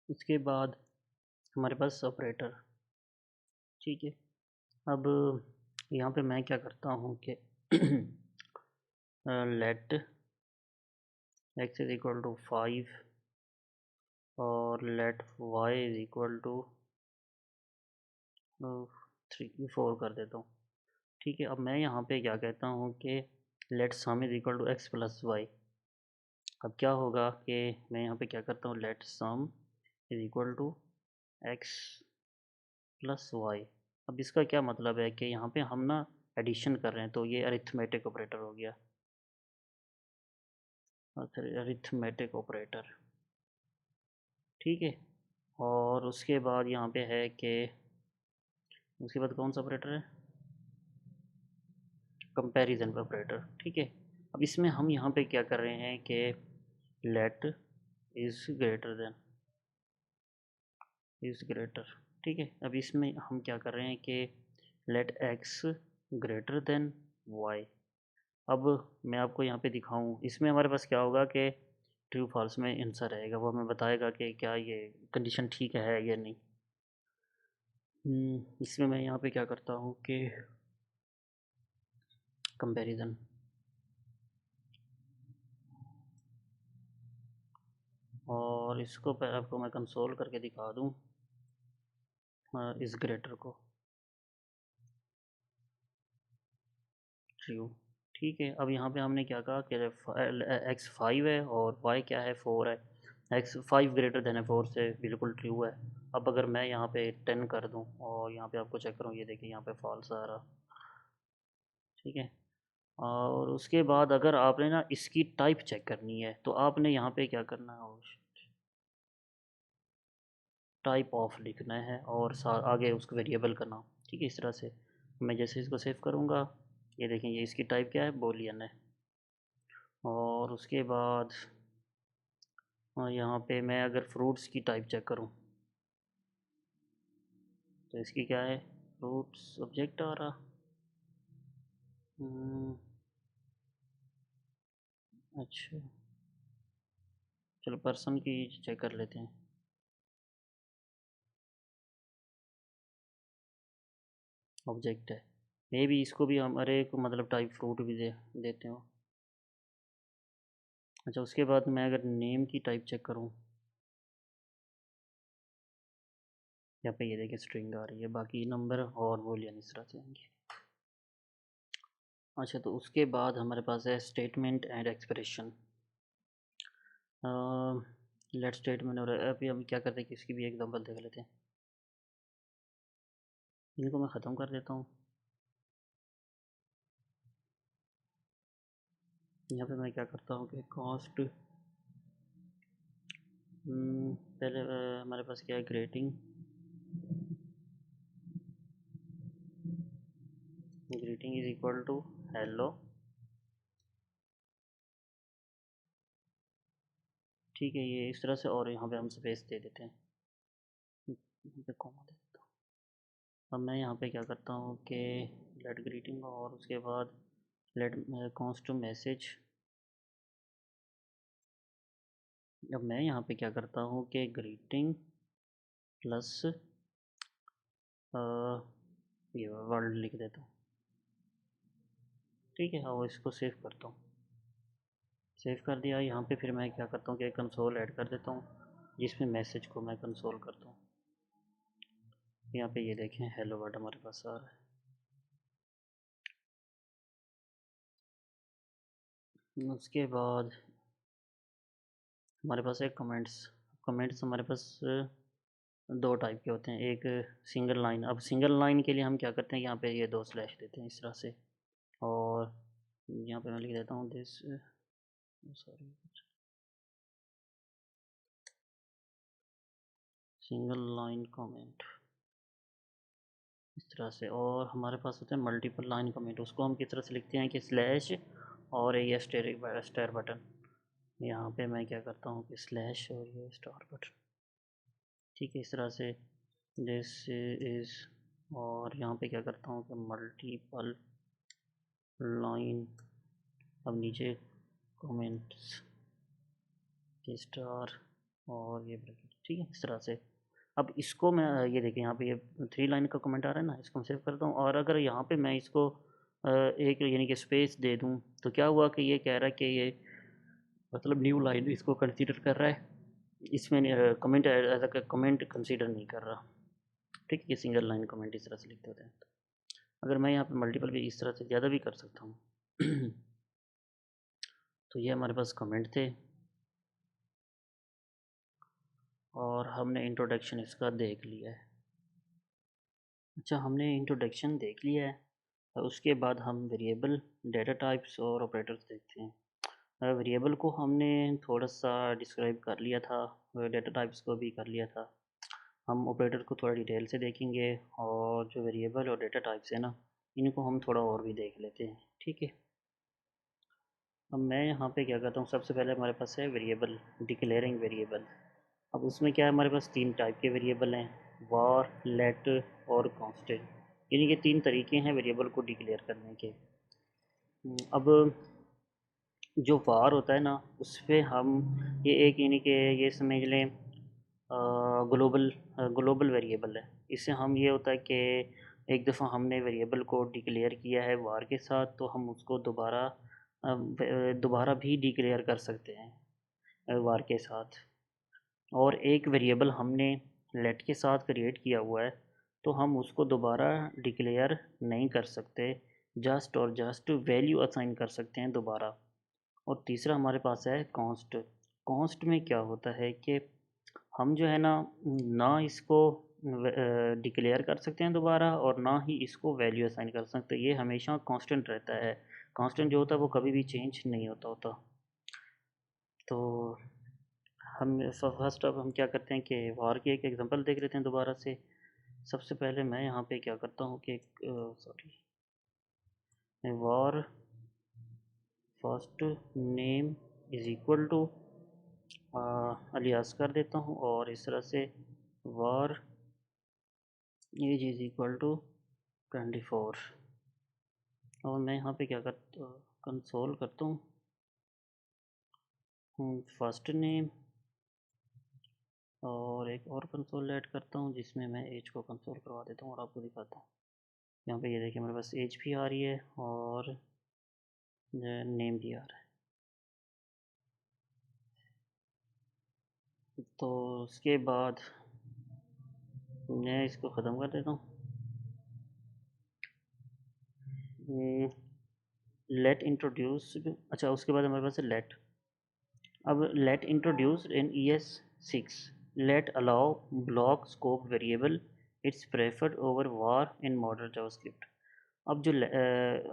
इसके बाद हमारे पास ऑपरेटर। ठीक है। अब यहाँ पे मैं क्या करता हूँ कि let x is equal to 5 और let y is equal to 4 कर देता हूँ। ठीक है। अब मैं यहाँ पे क्या कहता हूँ कि let sum is equal to x plus y. अब क्या होगा कि मैं यहाँ पे क्या करता हूँ, let sum is equal to x plus y. अब इसका क्या मतलब है कि यहाँ पे हम ना एडिशन कर रहे हैं, तो ये अरिथमेटिक ऑपरेटर हो गया, अरिथमेटिक ऑपरेटर। ठीक है। और उसके बाद यहाँ पे है कि उसके बाद कौन सा ऑपरेटर है, कंपैरिजन ऑपरेटर। ठीक है। अब इसमें हम यहाँ पे क्या कर रहे हैं कि let is greater than, is greater. ठीक है। अब इसमें हम क्या कर रहे हैं कि let x greater than y. अब मैं आपको यहाँ पे दिखाऊँ, इसमें हमारे पास क्या होगा कि ट्रू फॉल्स में आंसर रहेगा, वो हमें बताएगा कि क्या ये कंडीशन ठीक है या नहीं। इसमें मैं यहाँ पे क्या करता हूँ कि कंपैरिजन, और इसको आपको मैं कंसोल करके दिखा दूँ इस ग्रेटर को, ट्रू। ठीक है। अब यहाँ पे हमने क्या कहा कि एक्स 5 है और वाई क्या है, 4 है। एक्स 5 ग्रेटर देन है 4 से, बिल्कुल ट्रू है। अब अगर मैं यहाँ पे 10 कर दूँ और यहाँ पे आपको चेक करूँ, ये देखिए यहाँ पे फॉल्स आ रहा। ठीक है। और उसके बाद अगर आपने ना इसकी टाइप चेक करनी है, तो आपने यहाँ पे क्या करना है, टाइप ऑफ लिखना है और आगे उसको वेरिएबल का नाम। ठीक है। इस तरह से मैं जैसे इसको सेव करूँगा, ये देखें, ये इसकी टाइप क्या है, बोलियन है। और उसके बाद यहाँ पे मैं अगर फ्रूट्स की टाइप चेक करूँ तो इसकी क्या है, फ्रूट सब्जेक्ट आ रहा। अच्छा, चलो पर्सन की चेक कर लेते हैं। ऑब्जेक्ट है, मे भी इसको भी हमारे को मतलब टाइप फ्रूट भी देते हो। अच्छा, उसके बाद मैं अगर नेम की टाइप चेक करूँ, यहाँ पे ये देखिए स्ट्रिंग आ रही है, बाकी नंबर और बूलियन इस तरह से आएंगे। अच्छा, तो उसके बाद हमारे पास है statement and expression. Let statement, और अभी हम क्या करते हैं कि इसकी भी एग्जांपल देख लेते हैं। इनको मैं ख़त्म कर देता हूँ। यहाँ पे मैं क्या करता हूँ कि कॉस्ट, पहले हमारे पास क्या है, greeting. Greeting is equal to hello. ठीक है, ये इस तरह से, और यहाँ पे हम स्पेस दे देते हैं, यहाँ पे कॉमा दे देता हूँ। अब मैं यहाँ पे क्या करता हूँ कि लेट ग्रीटिंग, और उसके बाद लेट कॉन्स टू मैसेज। अब मैं यहाँ पे क्या करता हूँ कि ग्रीटिंग प्लस ये वर्ल्ड लिख देता हूँ। ठीक है, और इसको सेव करता हूँ। सेव कर दिया। यहाँ पे फिर मैं क्या करता हूँ कि कंसोल ऐड कर देता हूँ, जिसमें मैसेज को मैं कंसोल करता हूँ। यहाँ पे ये देखें हेलो वर्ड हमारे पास आ रहा है। उसके बाद हमारे पास है कमेंट्स। कमेंट्स हमारे पास दो टाइप के होते हैं, एक सिंगल लाइन। अब सिंगल लाइन के लिए हम क्या करते हैं, यहाँ पे ये दो स्लैश देते हैं इस तरह से, और यहाँ पे मैं लिख देता हूँ this, sorry, single line comment इस तरह से। और हमारे पास होते हैं मल्टीपल लाइन कमेंट, उसको हम किस तरह से लिखते हैं कि स्लैश और ये स्टार बटन। यहाँ पे मैं क्या करता हूँ कि स्लैश और ये स्टार बटन। ठीक है, इस तरह से दिस इज़, और यहाँ पे क्या करता हूँ कि मल्टीपल लाइन, अब नीचे कमेंट्स के स्टार और ये ब्रैकेट। ठीक है, इस तरह से। अब इसको मैं ये देखिए यहाँ पे ये 3 लाइन का कमेंट आ रहा है ना, इसको मैं सेव करता हूँ। और अगर यहाँ पे मैं इसको एक यानी कि स्पेस दे दूँ तो क्या हुआ कि ये कह रहा है कि ये मतलब न्यू लाइन इसको कंसीडर कर रहा है, इसमें comment as a comment consider नहीं कर रहा। ठीक है, ये सिंगल लाइन कमेंट इस तरह से लिखते होते हैं। अगर मैं यहाँ पे मल्टीपल भी इस तरह से ज़्यादा भी कर सकता हूँ। तो ये हमारे पास कमेंट थे, और हमने इंट्रोडक्शन इसका देख लिया है। अच्छा, हमने इंट्रोडक्शन देख लिया है, और उसके बाद हम वेरिएबल, डेटा टाइप्स और ऑपरेटर्स देखते हैं। वेरिएबल को हमने थोड़ा सा डिस्क्राइब कर लिया था, डेटा टाइप्स को भी कर लिया था। हम ऑपरेटर को थोड़ा डिटेल से देखेंगे, और जो वेरिएबल और डेटा टाइप्स है ना, इनको हम थोड़ा और भी देख लेते हैं। ठीक है, अब मैं यहाँ पे क्या करता हूँ, सबसे पहले हमारे पास है वेरिएबल, डिक्लेयरिंग वेरिएबल। अब उसमें क्या है, हमारे पास 3 टाइप के वेरिएबल हैं, वार, लेट और कांस्टेंट। यानी कि 3 तरीके हैं वेरिएबल को डिक्लेयर करने के। अब जो वार होता है ना, उस पर हम ये एक यानी कि ये समझ लें ग्लोबल ग्लोबल वेरिएबल है। इससे हम ये होता है कि एक दफ़ा हमने वेरिएबल को डिक्लेयर किया है वार के साथ, तो हम उसको दोबारा भी डिक्लेयर कर सकते हैं वार के साथ। और एक वेरिएबल हमने लेट के साथ क्रिएट किया हुआ है, तो हम उसको दोबारा डिक्लेयर नहीं कर सकते, जस्ट और जस्ट वैल्यू असाइन कर सकते हैं दोबारा। और तीसरा हमारे पास है कॉन्स्ट। कॉन्स्ट में क्या होता है कि हम जो है ना, ना इसको डिक्लेयर कर सकते हैं दोबारा, और ना ही इसको वैल्यू असाइन कर सकते। ये हमेशा कांस्टेंट रहता है। कांस्टेंट जो होता है वो कभी भी चेंज नहीं होता। तो हम फर्स्ट अब हम क्या करते हैं कि वार की एक एग्जांपल देख लेते हैं दोबारा से। सबसे पहले मैं यहाँ पे क्या करता हूँ कि sorry, var first name is equal to Ilyas कर देता हूँ, और इस तरह से var age is equal to 24। और मैं यहाँ पे क्या करता, कंसोल करता हूँ फर्स्ट नेम, और एक और कंसोल ऐड करता हूँ जिसमें मैं एज को कंसोल करवा देता हूँ और आपको दिखाता हूँ। यहाँ पे ये देखिए मेरे पास एज भी आ रही है और नेम भी आ रहा है। तो उसके बाद मैं इसको ख़त्म कर देता हूँ। लेट इंट्रोड्यूस, अच्छा उसके बाद हमारे पास है लेट। अब let introduce in ES6, let allow block scope variable it's preferred over var in modern JavaScript. अब जो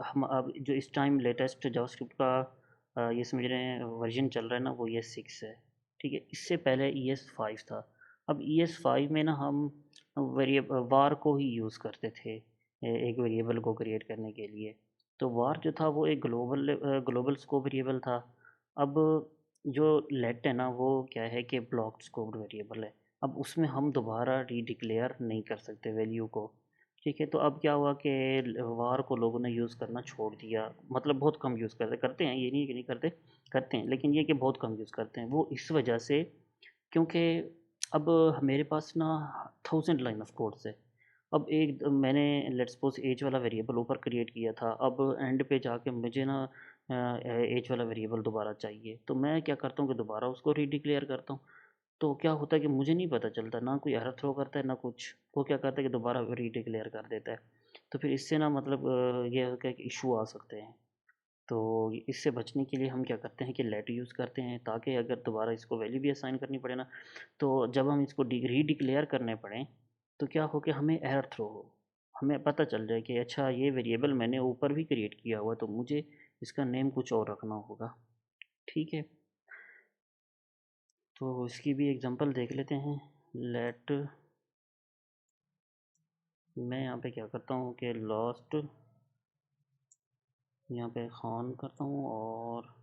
हम अब जो इस टाइम लेटेस्ट जावास्क्रिप्ट का ये समझ रहे हैं वर्जन चल रहा है ना, वो ES6 है। ठीक है, इससे पहले ES5 था। अब ES5 में ना हम वार को ही यूज़ करते थे एक वेरिएबल को क्रिएट करने के लिए। तो वार जो था वो एक ग्लोबल स्कोप वेरिएबल था। अब जो लेट है ना वो क्या है कि ब्लॉक स्कोप वेरिएबल है। अब उसमें हम दोबारा रीडिक्लेयर नहीं कर सकते वैल्यू को। ठीक है, तो अब क्या हुआ कि वार को लोगों ने यूज़ करना छोड़ दिया, मतलब बहुत कम यूज़ करते हैं, ये नहीं कि नहीं करते, करते हैं, लेकिन ये कि बहुत कम यूज़ करते हैं। वो इस वजह से क्योंकि अब मेरे पास ना 1000 लाइन ऑफ कोड्स है। अब एक मैंने लेट्स सपोज एज वाला वेरिएबल ऊपर क्रिएट किया था, अब एंड पे जाके मुझे ना एज वाला वेरिएबल दोबारा चाहिए, तो मैं क्या करता हूँ कि दोबारा उसको रीडिक्लेयर करता हूँ। तो क्या होता है कि मुझे नहीं पता चलता, ना कोई एरर थ्रो करता है ना कुछ, वो क्या करता है कि दोबारा रीडिक्लेयर कर देता है। तो फिर इससे ना मतलब ये होता है कि इशू आ सकते हैं। तो इससे बचने के लिए हम क्या करते हैं कि लेट यूज़ करते हैं, ताकि अगर दोबारा इसको वैल्यू भी असाइन करनी पड़े ना, तो जब हम इसको रीडिक्लेयर करने पड़ें तो क्या हो कि हमें एरर थ्रो हो, हमें पता चल जाए कि अच्छा ये वेरिएबल मैंने ऊपर भी क्रिएट किया हुआ, तो मुझे इसका नेम कुछ और रखना होगा। ठीक है, तो इसकी भी एग्जांपल देख लेते हैं। लेट, मैं यहाँ पे क्या करता हूँ कि लास्ट यहाँ पे खान करता हूँ, और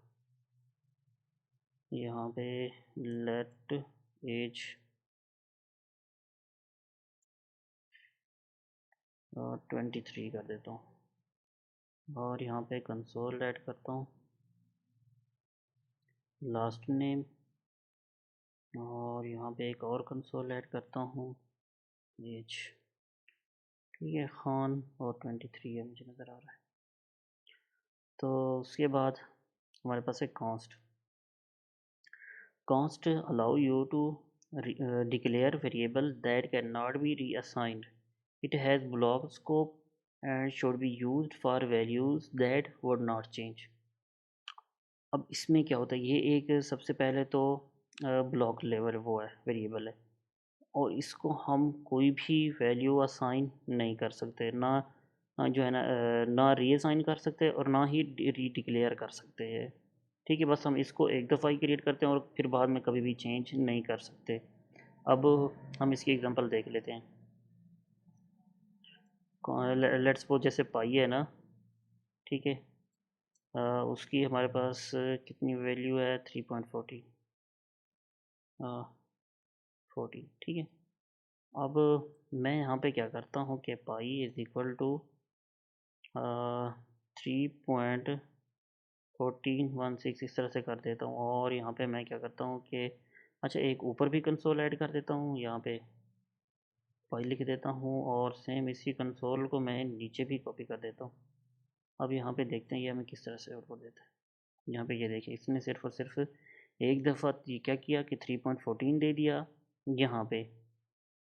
यहाँ पे लेट एज 23 कर देता हूँ, और यहाँ पे कंसोल ऐड करता हूँ लास्ट नेम, और यहाँ पे एक और कंसोल ऐड करता हूँ एज। ठीक है, खान और 23 है मुझे नज़र आ रहा है। तो उसके बाद हमारे पास है const. Const allow you to declare variable that cannot be reassigned. It has block scope and should be used for values that would not change. अब इसमें क्या होता है, ये एक सबसे पहले तो ब्लॉक लेवल वो है वेरिएबल है, और इसको हम कोई भी वैल्यू असाइन नहीं कर सकते, ना जो है ना रीअसाइन कर सकते और ना ही रीडिक्लेयर कर सकते हैं। ठीक है, बस हम इसको एक दफ़ा ही क्रिएट करते हैं और फिर बाद में कभी भी चेंज नहीं कर सकते। अब हम इसकी एग्जांपल देख लेते हैं। लेट्स सपोज जैसे पाई है ना, ठीक है, उसकी हमारे पास कितनी वैल्यू है, 3.40 40। ठीक है, अब मैं यहाँ पे क्या करता हूँ कि पाई इज़ इक्वल टू 3.1416 इस तरह से कर देता हूँ, और यहाँ पे मैं क्या करता हूँ कि अच्छा एक ऊपर भी कंसोल ऐड कर देता हूँ, यहाँ पे पाई लिख देता हूँ, और सेम इसी कंसोल को मैं नीचे भी कॉपी कर देता हूँ। अब यहाँ पे देखते हैं ये हमें किस तरह से आउटपुट देता है। यहाँ पे ये देखिए इसने सिर्फ और सिर्फ एक दफ़ा क्या किया कि 3.14 दे दिया यहाँ पे,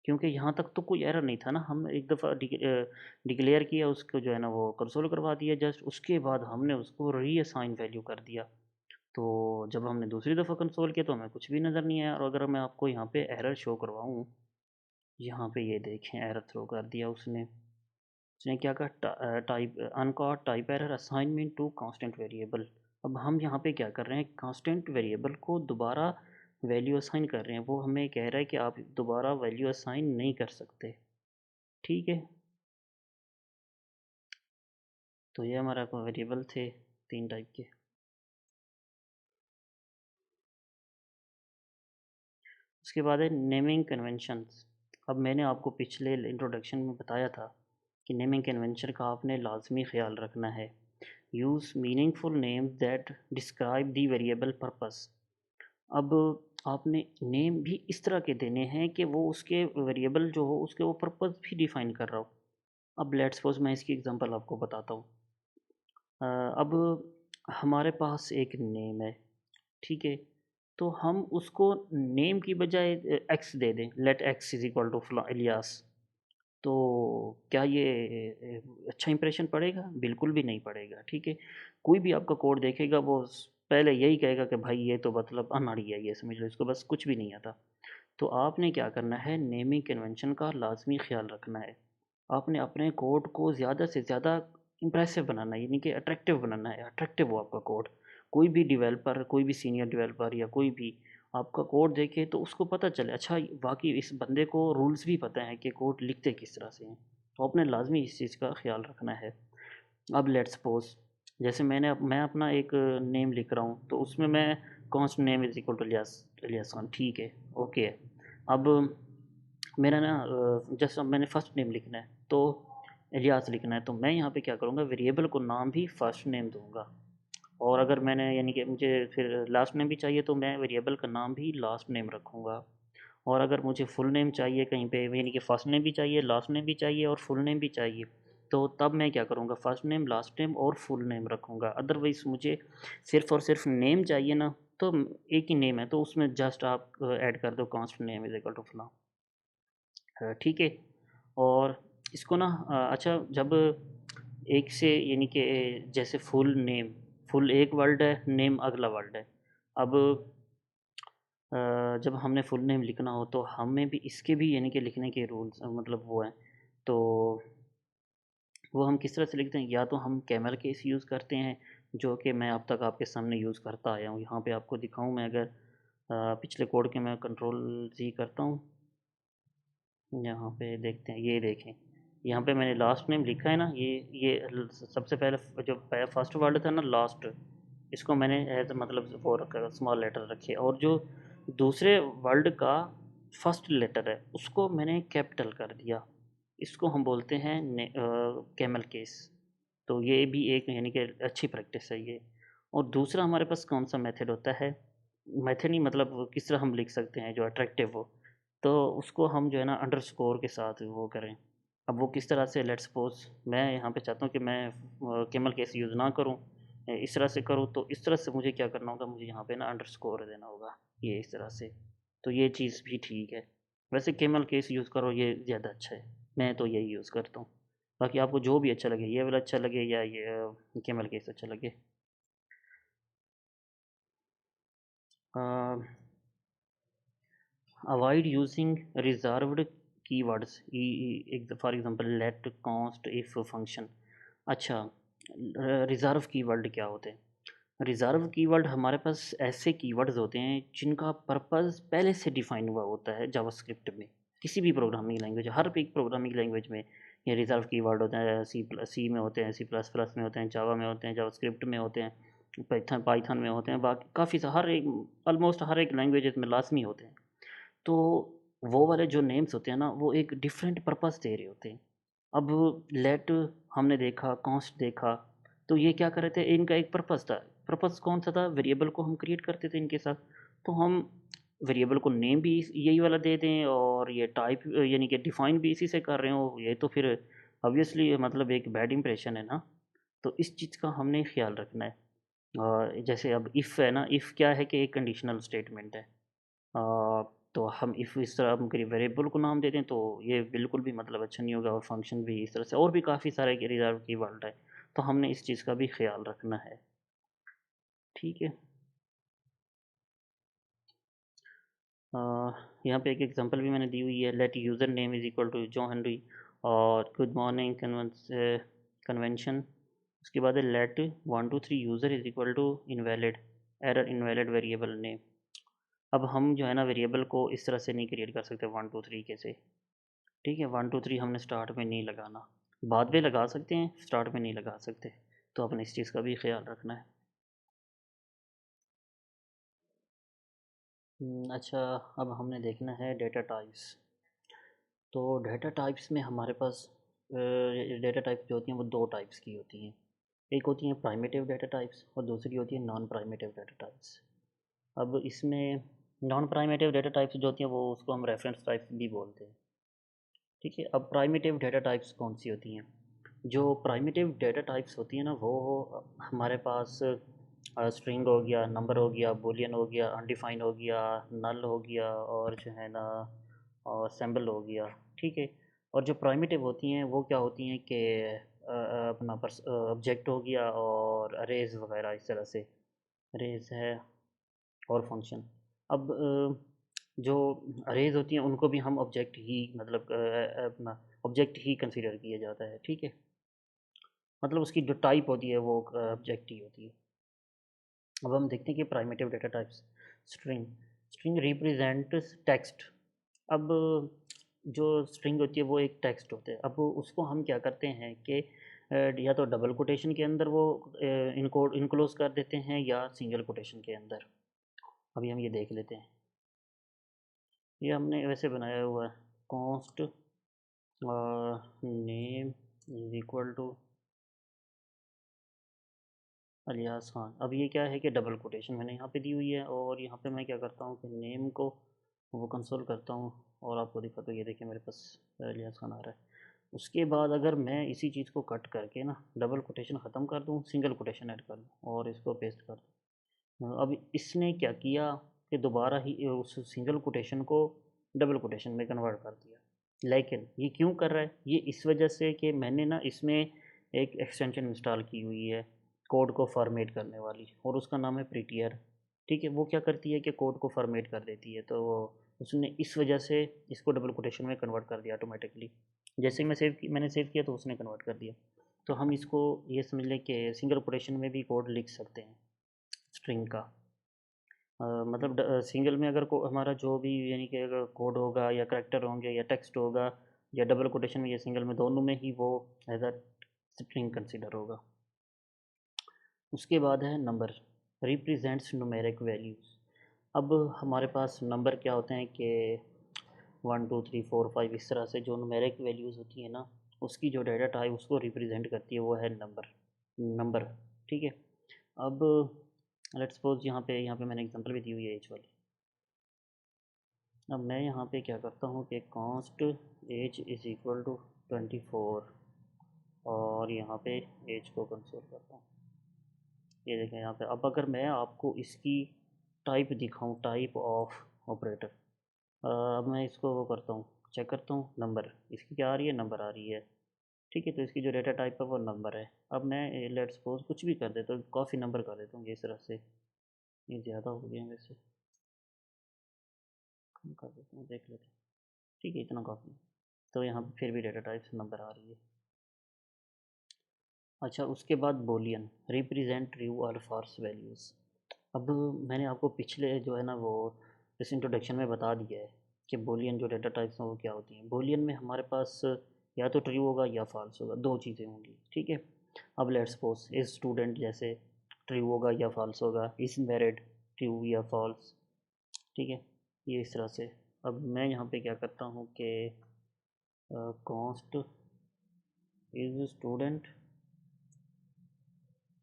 क्योंकि यहाँ तक तो कोई एरर नहीं था ना, हम एक दफ़ा डिक्लेयर किया, उसको जो है ना वो कंसोल करवा दिया जस्ट, उसके बाद हमने उसको रीअसाइन वैल्यू कर दिया। तो जब हमने दूसरी दफ़ा कंसोल किया तो हमें कुछ भी नज़र नहीं आया। और अगर मैं आपको यहाँ पे एरर शो करवाऊँ, यहाँ पे ये देखें एरर थ्रो कर दिया उसने। उसने क्या कहा, type uncaught type error assignment to constant variable. अब हम यहाँ पे क्या कर रहे हैं, कांस्टेंट वेरिएबल को दोबारा वैल्यू असाइन कर रहे हैं, वो हमें कह रहा है कि आप दोबारा वैल्यू असाइन नहीं कर सकते। ठीक है, तो ये हमारा वेरिएबल थे 3 टाइप के। उसके बाद है नेमिंग कन्वेंशंस। अब मैंने आपको पिछले इंट्रोडक्शन में बताया था कि नेमिंग कन्वेंशन का आपने लाजमी ख्याल रखना है। Use meaningful names that describe the variable purpose. अब आपने नेम भी इस तरह के देने हैं कि वो उसके वेरिएबल जो हो उसके वो पर्पस भी डिफाइन कर रहा हो। अब लेट्स सपोज मैं इसकी एग्जांपल आपको बताता हूँ। अब हमारे पास एक नेम है, ठीक है, तो हम उसको नेम की बजाय एक्स दे दें, let x is equal to Ilyas. तो क्या ये अच्छा इंप्रेशन पड़ेगा? बिल्कुल भी नहीं पड़ेगा, ठीक है। कोई भी आपका कोड देखेगा वो पहले यही कहेगा कि भाई ये तो मतलब अनाड़ी है, ये समझ लो, इसको बस कुछ भी नहीं आता। तो आपने क्या करना है, नेमिंग कन्वेंशन का लाजमी ख्याल रखना है। आपने अपने कोड को ज़्यादा से ज़्यादा इम्प्रेसिव बनाना है, यानी कि अट्रैक्टिव बनाना है, अट्रैक्टिव हो आपका कोड। कोई भी डेवलपर, कोई भी सीनियर डेवलपर या कोई भी आपका कोड देखे तो उसको पता चले अच्छा वाकई इस बंदे को रूल्स भी पता है कि कोड लिखते किस तरह से हैं। तो आपने लाजमी इस चीज़ का ख्याल रखना है। अब लेट्स सपोज जैसे मैं अपना एक नेम लिख रहा हूँ, तो उसमें मैं const name is equal to Ilyas, Ilyas Khan, ठीक है, ओके है। अब मेरा ना जैसे मैंने फर्स्ट नेम लिखना है तो इलियास लिखना है, तो मैं यहाँ पे क्या करूँगा, वेरिएबल को नाम भी फर्स्ट नेम दूंगा। और अगर मैंने यानी कि मुझे फिर लास्ट नेम भी चाहिए तो मैं वेरिएबल का नाम भी लास्ट नेम रखूँगा। और अगर मुझे फुल नेम चाहिए कहीं पे, यानी कि फर्स्ट नेम भी चाहिए, लास्ट नेम भी चाहिए और फुल नेम भी चाहिए, तो तब मैं क्या करूँगा, फर्स्ट नेम, लास्ट नेम और फुल नेम रखूँगा। अदरवाइज़ मुझे सिर्फ़ और सिर्फ नेम चाहिए ना, तो एक ही नेम है तो उसमें जस्ट आप ऐड कर दो const name is equal to फलां, ठीक है। और इसको ना अच्छा, जब एक से यानी कि जैसे फुल नेम, फुल एक वर्ड है, नेम अगला वर्ड है। अब जब हमने फुल नेम लिखना हो तो हमें भी इसके भी यानी कि लिखने के रूल्स मतलब वो हैं। तो वो हम किस तरह से लिखते हैं, या तो हम कैमल केस यूज़ करते हैं, जो कि मैं अब तक आपके सामने यूज़ करता आया हूँ। यहाँ पे आपको दिखाऊँ मैं, अगर पिछले कोड के मैं कंट्रोल जी करता हूँ, यहाँ पे देखते हैं, ये देखें, यहाँ पे मैंने लास्ट नेम लिखा है ना, सबसे पहले जो फर्स्ट वर्ड था ना, लास्ट, इसको मैंने एज मतलब वो रखा, स्मॉल लेटर रखे, और जो दूसरे वर्ड का फर्स्ट लेटर है उसको मैंने कैपिटल कर दिया। इसको हम बोलते हैं कैमल केस। तो ये भी एक यानी कि अच्छी प्रैक्टिस है ये। और दूसरा हमारे पास कौन सा मेथड होता है, मेथड नहीं मतलब किस तरह हम लिख सकते हैं जो अट्रैक्टिव हो, तो उसको हम जो है ना अंडरस्कोर के साथ वो करें। अब वो किस तरह से, लेट्स सपोज मैं यहाँ पे चाहता हूँ कि मैं कैमल केस यूज़ ना करूँ, इस तरह से करूँ, तो इस तरह से मुझे क्या करना होगा, मुझे यहाँ पे ना अंडरस्कोर देना होगा, ये इस तरह से। तो ये चीज़ भी ठीक है। वैसे कैमल केस यूज़ करो ये ज़्यादा अच्छा है, मैं तो यही यूज़ करता हूँ। बाकी आपको जो भी अच्छा लगे, ये वाला अच्छा लगे या ये कैमल केस अच्छा लगे। Avoid using reserved keywords, for example let, const, if function. अच्छा, रिजर्व कीवर्ड क्या होते हैं? रिजर्व कीवर्ड हमारे पास ऐसे कीवर्ड्स होते हैं जिनका पर्पस पहले से डिफाइन हुआ होता है जावास्क्रिप्ट में। किसी भी प्रोग्रामिंग लैंग्वेज, हर एक प्रोग्रामिंग लैंग्वेज में ये रिजर्व कीवर्ड होते हैं। सी में होते हैं, C++ में होते हैं, जावा में होते हैं, जावास्क्रिप्ट में होते हैं, पाइथन में होते हैं, बाकी काफ़ी हर एक, ऑलमोस्ट हर एक लैंग्वेज में लाजमी होते हैं। तो वो वाले जो नेम्स होते हैं ना, वो एक डिफरेंट पर्पस दे रहे होते हैं। अब लेट हमने देखा, कॉन्स्ट देखा, तो ये क्या कर रहे थे, इनका एक पर्पस था। पर्पस कौन सा था, वेरिएबल को हम क्रिएट करते थे इनके साथ। तो हम वेरिएबल को नेम भी यही वाला दे दें और ये टाइप यानी कि डिफाइन भी इसी से कर रहे हो, ये तो फिर ऑब्वियसली मतलब एक बैड इंप्रेशन है ना। तो इस चीज़ का हमने ख्याल रखना है। और जैसे अब इफ़ है ना, इफ़ क्या है कि एक कंडीशनल स्टेटमेंट है। तो हम इफ़ इस तरह हम कहीं वेरिएबल को नाम दे दें तो ये बिल्कुल भी मतलब अच्छा नहीं होगा, और फंक्शन भी इस तरह से, और भी काफ़ी सारे रिजर्व की वर्ड है। तो हमने इस चीज़ का भी ख्याल रखना है, ठीक है। अ, यहाँ पे एक एग्जांपल भी मैंने दी हुई है, let user name is equal to John Henry और गुड मॉर्निंग कन्वेंशन। उसके बाद है let 1 2 3 user is equal to invalid, error invalid variable name. अब हम जो है ना वेरिएबल को इस तरह से नहीं क्रिएट कर सकते 1 2 3 कैसे, ठीक है। 1 2 3 हमने स्टार्ट में नहीं लगाना, बाद में लगा सकते हैं, स्टार्ट में नहीं लगा सकते। तो अपने इस चीज़ का भी ख्याल रखना है। अच्छा, अब हमने देखना है डेटा टाइप्स। तो डेटा टाइप्स में हमारे पास डेटा टाइप जो होती हैं वो दो टाइप्स की होती हैं। एक होती हैं प्राइमिटिव डेटा टाइप्स और दूसरी होती है नॉन प्राइमिटिव डेटा टाइप्स। अब इसमें नॉन प्राइमिटिव डेटा टाइप्स जो होती हैं वो उसको हम रेफरेंस टाइप्स भी बोलते हैं। ठीक है, अब प्राइमिटिव डेटा टाइप्स कौन सी होती हैं? जो प्राइमिटिव डेटा टाइप्स होती हैं ना वो हमारे पास स्ट्रिंग हो गया, नंबर हो गया, बूलियन हो गया, अनडिफाइन हो गया, नल हो गया और जो है ना और सिंबल हो गया। ठीक है, और जो प्राइमिटिव होती हैं वो क्या होती हैं कि अपना ऑब्जेक्ट हो गया और अरेज वगैरह इस तरह से अरेज है और फंक्शन। अब जो अरेज होती हैं उनको भी हम ऑब्जेक्ट ही मतलब अपना ऑब्जेक्ट ही कंसीडर किया जाता है। ठीक है, मतलब उसकी जो टाइप होती है वो ऑब्जेक्ट ही होती है। अब हम देखते हैं कि primitive data types. String string represents text. अब जो स्ट्रिंग होती है वो एक टेक्स्ट होता है। अब उसको हम क्या करते हैं कि या तो डबल कोटेशन के अंदर वो इनकोड इनक्लोज कर देते हैं या सिंगल कोटेशन के अंदर। अभी हम ये देख लेते हैं। ये हमने वैसे बनाया हुआ है, const name is equal to Ilyas Khan. अब ये क्या है कि डबल कोटेशन मैंने यहाँ पे दी हुई है और यहाँ पे मैं क्या करता हूँ कि नेम को वो कंसोल करता हूँ और आपको दिखाता हूँ। ये देखिए मेरे पास अलियास खान आ रहा है। उसके बाद अगर मैं इसी चीज़ को कट करके ना डबल कोटेशन ख़त्म कर दूँ, सिंगल कोटेशन ऐड कर दूँ और इसको पेस्ट कर दूँ। अब इसने क्या किया कि दोबारा ही उस सिंगल कोटेशन को डबल कोटेशन में कन्वर्ट कर दिया। लेकिन ये क्यों कर रहा है? ये इस वजह से कि मैंने ना इसमें एक एक्सटेंशन इंस्टॉल की हुई है कोड को फॉर्मेट करने वाली और उसका नाम है प्रीटियर। ठीक है, वो क्या करती है कि कोड को फॉर्मेट कर देती है। तो उसने इस वजह से इसको डबल कोटेशन में कन्वर्ट कर दिया ऑटोमेटिकली। जैसे ही मैंने सेव किया तो उसने कन्वर्ट कर दिया। तो हम इसको ये समझ लें कि सिंगल कोटेशन में भी कोड लिख सकते हैं स्ट्रिंग का। मतलब सिंगल में अगर हमारा जो भी यानी कि अगर कोड होगा या करैक्टर होंगे या टेक्स्ट होगा या डबल कोटेशन में या सिंगल में, दोनों में ही वो एज अ स्ट्रिंग कंसिडर होगा। उसके बाद है नंबर रिप्रेजेंट्स न्यूमेरिक वैल्यूज़। अब हमारे पास नंबर क्या होते हैं कि 1 2 3 4 5 इस तरह से जो न्यूमेरिक वैल्यूज़ होती हैं ना उसकी जो डाटा टाइप उसको रिप्रेजेंट करती है वो है नंबर। ठीक है, अब लेट्स सपोज यहाँ पे मैंने एग्जांपल भी दी हुई है एज वाली। अब मैं यहाँ पे क्या करता हूँ कि const age is equal to 24 और यहाँ पे एज को कंसोल करता हूँ। ये देखें यहाँ पे। अब अगर मैं आपको इसकी टाइप दिखाऊँ, टाइप ऑफ ऑपरेटर, अब मैं इसको वो करता हूँ, चेक करता हूँ नंबर, इसकी क्या आ रही है? नंबर आ रही है। ठीक है, तो इसकी जो डेटा टाइप है वो नंबर है। अब मैं लेट्स सपोज कुछ भी कर देता हूँ, काफ़ी नंबर कर देता हूँ इस तरह से। ये ज़्यादा हो गया वैसे, कम कर देता हूँ, देख लेते हैं। ठीक है, इतना काफ़ी है। तो यहाँ पे फिर भी डेटा टाइप नंबर आ रही है। अच्छा, उसके बाद बोलियन रिप्रेजेंट ट्रू और फॉल्स वैल्यूज़। अब मैंने आपको पिछले जो है ना वो इस इंट्रोडक्शन में बता दिया है कि बोलियन जो डेटा टाइप्स हैं वो क्या होती हैं। बोलियन में हमारे पास या तो ट्रू होगा या फॉल्स होगा, दो चीज़ें होंगी। ठीक है, अब लेट्स सपोज इज स्टूडेंट जैसे ट्रू होगा या फॉल्स होगा, इज मैरिड ट्रू या फॉल्स। ठीक है, ये इस तरह से। अब मैं यहाँ पे क्या करता हूँ कि कॉन्स्ट इज स्टूडेंट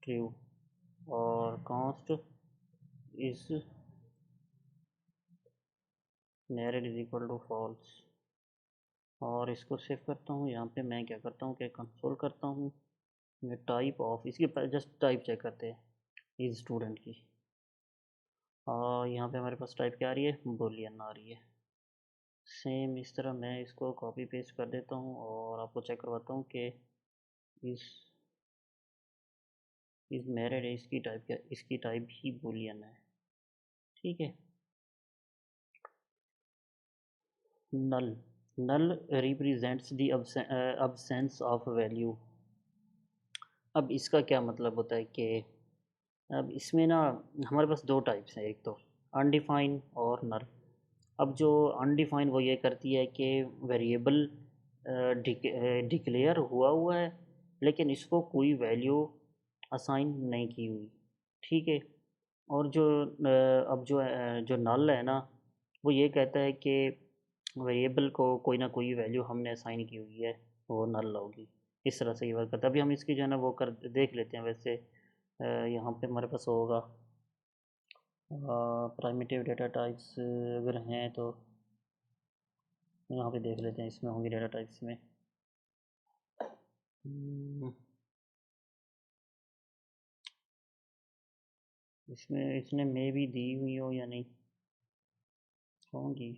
ट्रू और const is married is equal to false और इसको सेव करता हूँ। यहाँ पे मैं क्या करता हूँ कि कंसोल करता हूँ। मैं टाइप ऑफ इसकी जस्ट टाइप चेक करते हैं इज स्टूडेंट की, और यहाँ पे हमारे पास टाइप क्या आ रही है? बुलियन आ रही है। सेम इस तरह मैं इसको कॉपी पेस्ट कर देता हूँ और आपको चेक करवाता हूँ कि इस इस मैरिड है, इसकी टाइप क्या? इसकी टाइप ही बुलियन है। ठीक है, null null represents the absence of value. अब इसका क्या मतलब होता है कि अब इसमें ना हमारे पास दो टाइप्स हैं, एक तो अनडिफाइन और नल। अब जो अनडिफाइन वो ये करती है कि वेरिएबल डिक्लेयर हुआ है लेकिन इसको कोई वैल्यू असाइन नहीं की हुई। ठीक है, और जो अब जो नल है ना, वो ये कहता है कि वेरिएबल को कोई ना कोई वैल्यू हमने असाइन की हुई है, वो नल होगी। इस तरह से ये वर्क करता है। अभी हम इसकी जो है ना वो कर देख लेते हैं। वैसे यहाँ पे हमारे पास होगा प्राइमिटिव डेटा टाइप्स अगर हैं तो यहाँ पे देख लेते हैं, इसमें होंगे डेटा टाइप्स में। हम्म, इसमें इसने मे भी दी हुई हो या नहीं होंगी।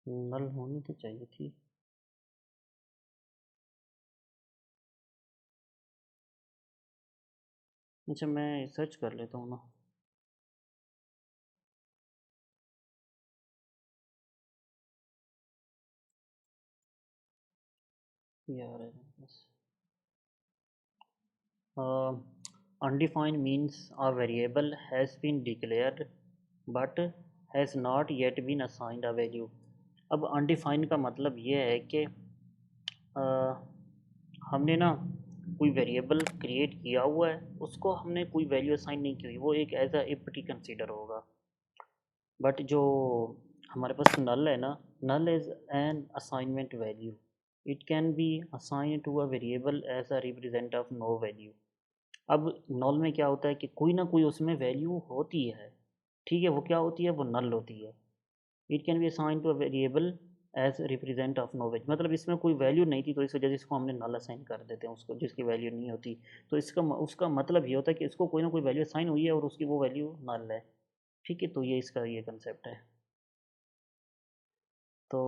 नल होनी तो चाहिए थी। अच्छा, मैं सर्च कर लेता हूँ ना। यार है बस। Undefined means a variable has been declared but has not yet been assigned a value। अब undefined का मतलब ये है कि हमने ना कोई वेरिएबल क्रिएट किया हुआ है, उसको हमने कोई वैल्यू असाइन नहीं की हुई, वो एक एज अ एम्प्टी कंसीडर होगा। बट जो हमारे पास नल है ना, null is an assignment value. It can be assign to a variable as a represent of no value. अब नल में क्या होता है कि कोई ना कोई उसमें वैल्यू होती है। ठीक है, वो क्या होती है, वो नल होती है। It can be assign to a variable as represent of no value. मतलब इसमें कोई वैल्यू नहीं थी तो इस वजह से इसको हमने नल असाइन कर देते हैं उसको, जिसकी वैल्यू नहीं होती। तो इसका उसका मतलब ये होता है कि इसको कोई ना कोई वैल्यू असाइन हुई है और उसकी वो वैल्यू नल है। ठीक है, तो ये इसका ये कंसेप्ट है। तो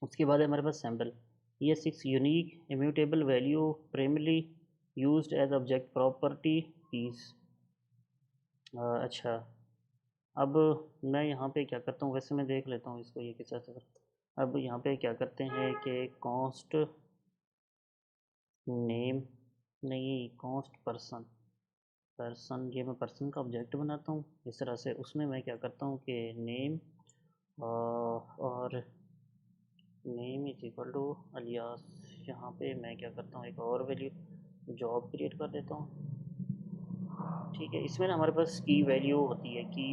उसके बाद है हमारे पास सैम्पल। ये 6 unique immutable value primary used as object property keys. अच्छा, अब मैं यहाँ पे क्या करता हूँ, वैसे मैं देख लेता हूँ इसको ये किस तरह से अब यहाँ पे क्या करते हैं कि कॉन्स्ट नेम, नहीं कॉन्स्ट पर्सन, पर्सन ये मैं पर्सन का ऑब्जेक्ट बनाता हूँ इस तरह से। उसमें मैं क्या करता हूँ कि नेम और name is equal to Ilyas. यहाँ पे मैं क्या करता हूँ, एक और वैल्यू जॉब क्रिएट कर देता हूँ। ठीक है, इसमें ना हमारे पास की वैल्यू होती है, की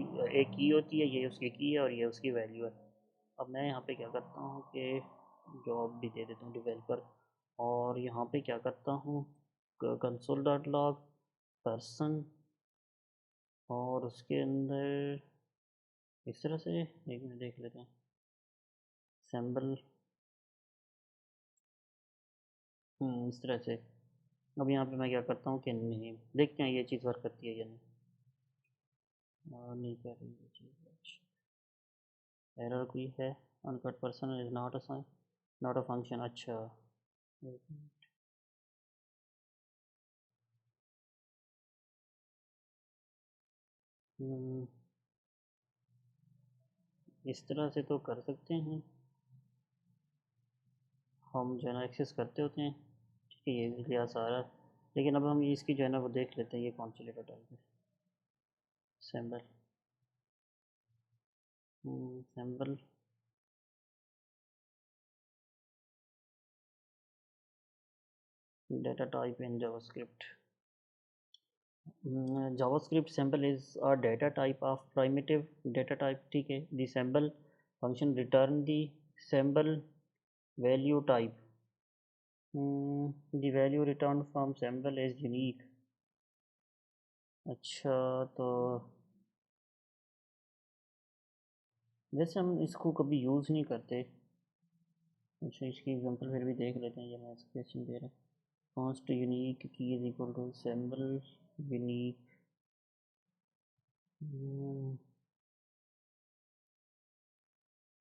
एक की होती है, ये उसकी की है और ये उसकी वैल्यू है। अब मैं यहाँ पे क्या करता हूँ कि जॉब भी दे देता हूँ डेवलपर। और यहाँ पे क्या करता हूँ, कंसोल डॉट लॉग पर्सन, और उसके अंदर इस तरह से एक मिनट देख लेते हैं सैम्बल। इस तरह से। अब यहाँ पे मैं क्या करता हूँ कि नेम, देखते हैं ये चीज़ वर्क करती है या नहीं। नहीं कर रही ये चीज़। एरर कोई है, uncaught person is not a sign, not a function. अच्छा, एक मिनट। हम्म, इस तरह से तो कर सकते हैं, हम जो है ना एक्सेस करते होते हैं। ठीक है, ये इसलिए सारा। लेकिन अब हम इसकी जो है ना वो देख लेते हैं, ये कौन सी डेटा टाइप है। Sample, sample data type in JavaScript. JavaScript sample is a data type of primitive data type. ठीक है, the sample function return the sample value type. The value return from sample is unique. अच्छा, तो वैसे हम इसको कभी use नहीं करते। अच्छा, इसकी एग्जांपल फिर भी देख लेते हैं, ये मैं क्वेश्चन दे रहा है। Const unique key is equal to sample unique.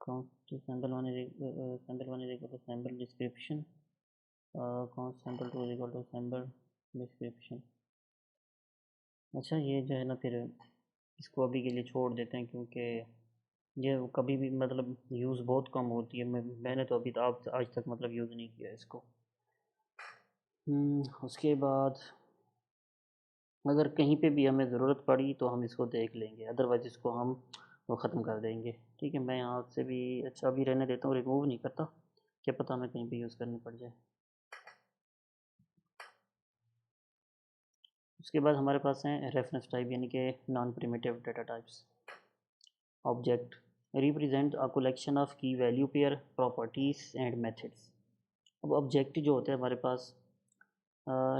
Const sample one is equal to sample description, const sample two is equal to sample description. अच्छा, ये जो है ना फिर इसको अभी के लिए छोड़ देते हैं, क्योंकि ये कभी भी मतलब यूज़ बहुत कम होती है। मैंने तो अभी आज तक मतलब यूज़ नहीं किया इसको। उसके बाद अगर कहीं पे भी हमें ज़रूरत पड़ी तो हम इसको देख लेंगे, अदरवाइज़ इसको हम वो ख़त्म कर देंगे। ठीक है, मैं यहाँ से भी अच्छा अभी रहने देता हूँ, रिमूव नहीं करता, क्या पता हमें कहीं पे यूज़ करनी पड़ जाए। उसके बाद हमारे पास हैं रेफरेंस टाइप यानी कि non primitive data types. Object represent a collection of key value pair properties and methods. अब ऑब्जेक्ट जो होते हैं हमारे पास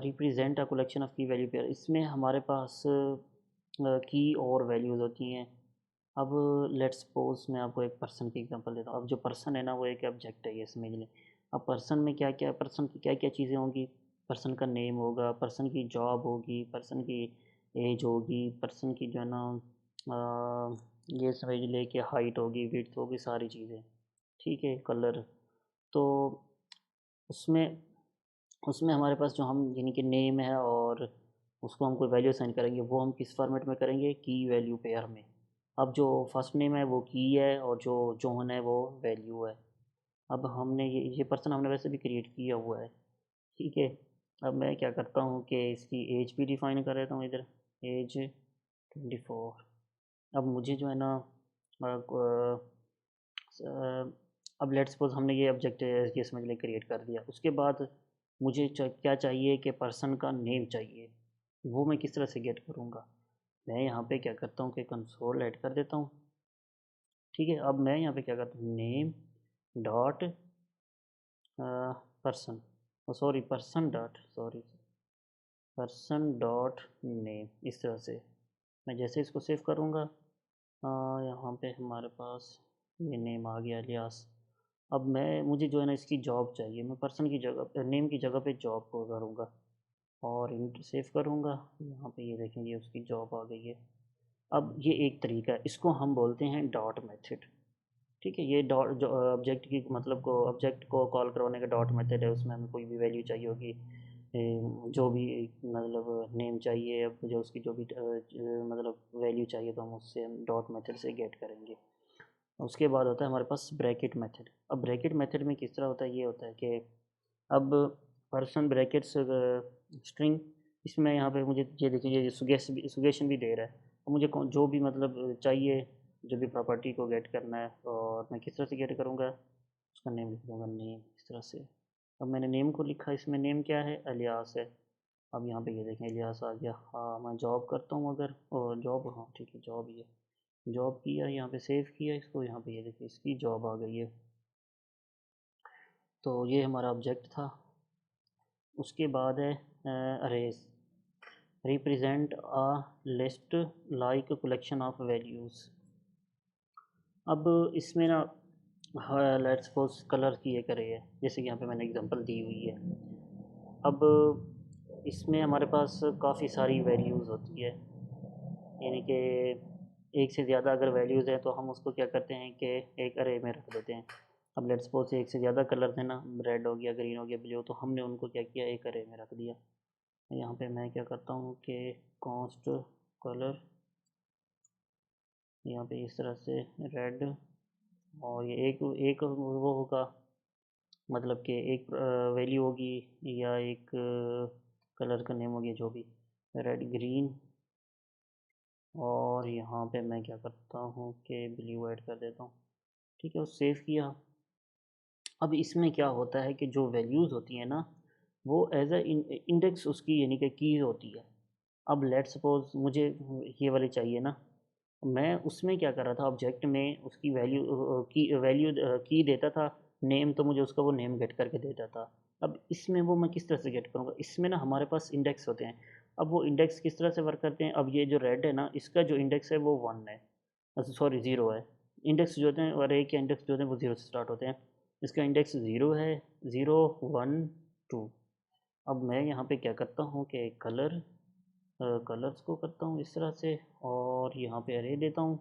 represent a collection of key value pair, इसमें हमारे पास की और वैल्यूज़ होती हैं। अब लेट्स सपोज मैं आपको एक पर्सन की एग्जांपल देता हूँ। अब जो पर्सन है ना वो एक ऑब्जेक्ट है, ये समझ लें। अब पर्सन में क्या क्या, पर्सन की क्या क्या चीज़ें होंगी, पर्सन का नेम होगा, पर्सन की जॉब होगी, पर्सन की एज होगी, पर्सन की जो है ना ये समझ ले कि हाइट होगी, विड्थ होगी, सारी चीज़ें। ठीक है, कलर। तो उसमें उसमें हमारे पास जो हम यानी कि नेम है और उसको हम कोई वैल्यू असाइन करेंगे, वो हम किस फॉर्मेट में करेंगे, की वैल्यू पेयर में। अब जो फर्स्ट नेम है वो की है और जो जॉन है वो वैल्यू है। अब हमने ये पर्सन हमने वैसे भी क्रिएट किया हुआ है। ठीक है, अब मैं क्या करता हूँ कि इसकी एज भी डिफाइन कर देता हूँ इधर, एज 24। अब मुझे जो है ना अब लेट्स सपोज हमने ये ऑब्जेक्ट ये समझ लें क्रिएट कर दिया। उसके बाद मुझे क्या चाहिए कि पर्सन का नेम चाहिए, वो मैं किस तरह से गेट करूँगा। मैं यहाँ पे क्या करता हूँ कि कंसोल ऐड कर देता हूँ। ठीक है, अब मैं यहाँ पे क्या करता हूँ, name dot person, sorry person dot, sorry person dot name, इस तरह से मैं जैसे इसको सेव करूँगा यहाँ पे हमारे पास ये नेम आ गया लियास। अब मैं मुझे जो है ना इसकी जॉब चाहिए, मैं पर्सन की जगह नेम की जगह पे जॉब को करूँगा और इंट सेव करूँगा। यहाँ पे ये देखेंगे उसकी जॉब आ गई है। अब ये एक तरीका है, इसको हम बोलते हैं डॉट मेथड। ठीक है, ये डॉट जो ऑब्जेक्ट की मतलब को ऑब्जेक्ट को कॉल करवाने का डॉट मेथड है। उसमें हमें कोई भी वैल्यू चाहिए होगी, जो भी मतलब नेम चाहिए, अब जो उसकी जो भी मतलब वैल्यू चाहिए तो हम उससे हम डॉट मेथड से गेट करेंगे। उसके बाद होता है हमारे पास ब्रैकेट मेथड। अब ब्रैकेट मेथड में किस तरह होता है, ये होता है कि अब पर्सन ब्रैकेट्स स्ट्रिंग, इसमें यहाँ पे मुझे ये देखिए ये सुगेशन भी दे रहा है। और मुझे जो भी मतलब चाहिए, जो भी प्रॉपर्टी को गेट करना है, और मैं किस तरह से गेट करूँगा, उसका नेम लिख दूँगा, नेम, इस तरह से। अब मैंने नेम को लिखा, इसमें नेम क्या है, अलियास है। अब यहाँ पे ये देखें अलियास आ गया। हाँ, मैं जॉब करता हूँ अगर, और जॉब, हाँ ठीक है जॉब ही है। जॉब किया, यहाँ पे सेव किया इसको, यहाँ पे ये देखिए इसकी जॉब आ गई है। तो ये हमारा ऑब्जेक्ट था। उसके बाद है arrays, represent a list like collection of values. अब इसमें ना लेट्स सपोज कलर की एक अरे है, जैसे कि यहाँ पे मैंने एग्जांपल दी हुई है। अब इसमें हमारे पास काफ़ी सारी वैल्यूज़ होती है, यानी कि एक से ज़्यादा अगर वैल्यूज़ हैं तो हम उसको क्या करते हैं कि एक अरे में रख देते हैं। अब लेट्स सपोज एक से ज़्यादा कलर थे ना, रेड हो गया, ग्रीन हो गया, ब्लू, तो हमने उनको क्या किया, एक अरे में रख दिया। यहाँ पे मैं क्या करता हूँ कि कॉन्स्ट कलर, यहाँ पे इस तरह से रेड, और ये एक एक वो होगा, मतलब कि एक वैल्यू होगी या एक कलर का नेम हो गया, जो भी, रेड, ग्रीन, और यहाँ पे मैं क्या करता हूँ कि ब्लू ऐड कर देता हूँ। ठीक है, वो सेव किया। अब इसमें क्या होता है कि जो वैल्यूज़ होती हैं ना, वो एज अ इंडेक्स उसकी यानी कि की होती है। अब लेट सपोज मुझे ये वाली चाहिए ना, मैं उसमें क्या कर रहा था, ऑब्जेक्ट में उसकी वैल्यू की देता था, नेम तो मुझे उसका वो नेम गेट करके देता था। अब इसमें वो मैं किस तरह से गेट करूँगा, इसमें ना हमारे पास इंडेक्स होते हैं। अब वो इंडेक्स किस तरह से वर्क करते हैं, अब ये जो रेड है ना, इसका जो इंडेक्स है वो 1 है, सॉरी 0 है। इंडेक्स जो होते हैं और एक के इंडेक्स जो होते हैं वो 0 से स्टार्ट होते हैं। इसका इंडेक्स 0 है, 0, 1, 2। अब मैं यहाँ पे क्या करता हूँ कि कलर्स को करता हूँ इस तरह से, और यहाँ पे अरे देता हूँ।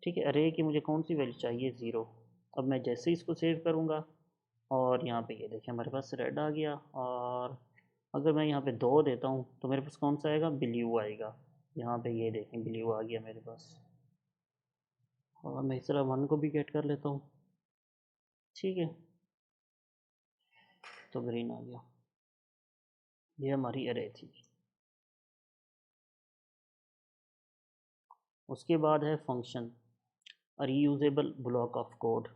ठीक है, अरे की मुझे कौन सी वैल्यू चाहिए, 0। अब मैं जैसे ही इसको सेव करूँगा, और यहाँ पे ये देखिए हमारे पास रेड आ गया, और अगर मैं यहाँ पे 2 देता हूँ तो मेरे पास कौन सा आएगा, ब्लू आएगा। यहाँ पे ये देखें ब्लू आ गया मेरे पास, और मैं इस तरह 1 को भी गेट कर लेता हूँ। ठीक है, तो ग्रीन आ गया। ये हमारी अरे थी। उसके बाद है function. Reusable block of code.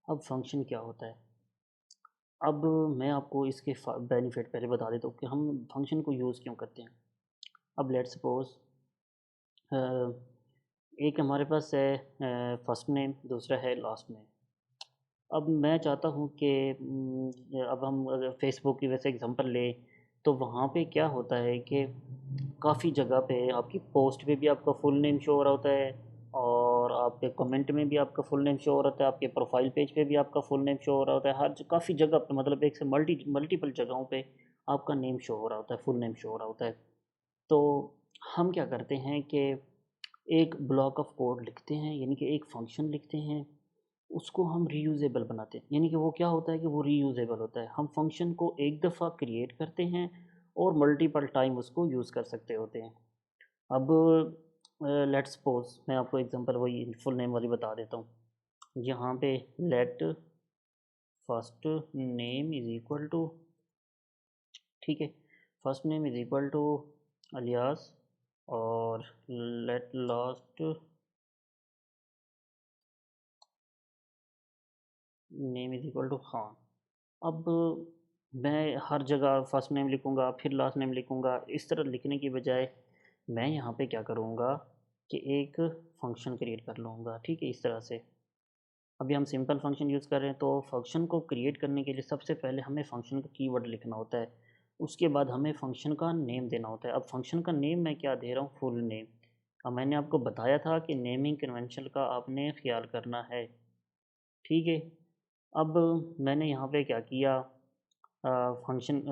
अब फंक्शन क्या होता है? अब मैं आपको इसके बेनिफिट पहले बता देता हूँ कि हम फंक्शन को यूज़ क्यों करते हैं। अब लेट्स सपोज एक हमारे पास है फर्स्ट नेम, दूसरा है लास्ट नेम। अब मैं चाहता हूँ कि अब हम अगर फेसबुक की वैसे एग्जांपल लें तो वहाँ पे क्या होता है कि काफ़ी जगह पे आपकी पोस्ट पे भी आपका फुल नेम शो हो रहा होता है, और आपके कमेंट में भी आपका फुल नेम शो हो रहा होता है, आपके प्रोफाइल पेज पे भी आपका फुल नेम शो हो रहा होता है। हर काफ़ी जगह पे, मतलब एक से मल्टीपल जगहों पे आपका नेम शो हो रहा होता है, फुल नेम शो हो रहा होता है। तो हम क्या करते हैं कि एक ब्लॉक ऑफ कोड लिखते हैं, यानी कि एक फंक्शन लिखते हैं, उसको हम रीयूजेबल बनाते हैं। यानी कि वो क्या होता है कि वो रीयूजेबल होता है। हम फंक्शन को एक दफ़ा क्रिएट करते हैं और मल्टीपल टाइम उसको यूज़ कर सकते होते हैं। अब लेट्स सपोज मैं आपको एग्जांपल वही फुल नेम वाली बता देता हूँ। यहाँ पे let first name is equal to, ठीक है, first name is equal to Aliyas, और let last name is equal to Khan. अब मैं हर जगह फर्स्ट नेम लिखूँगा फिर लास्ट नेम लिखूँगा, इस तरह लिखने की बजाय मैं यहाँ पे क्या करूँगा कि एक फ़ंक्शन क्रिएट कर लूँगा, ठीक है, इस तरह से। अभी हम सिंपल फंक्शन यूज़ कर रहे हैं, तो फंक्शन को क्रिएट करने के लिए सबसे पहले हमें फंक्शन का कीवर्ड लिखना होता है। उसके बाद हमें फंक्शन का नेम देना होता है। अब फंक्शन का नेम मैं क्या दे रहा हूँ? Full name. अब मैंने आपको बताया था कि नेमिंग कन्वेंशन का आपने ख्याल करना है, ठीक है। अब मैंने यहाँ पे क्या किया, फंक्शन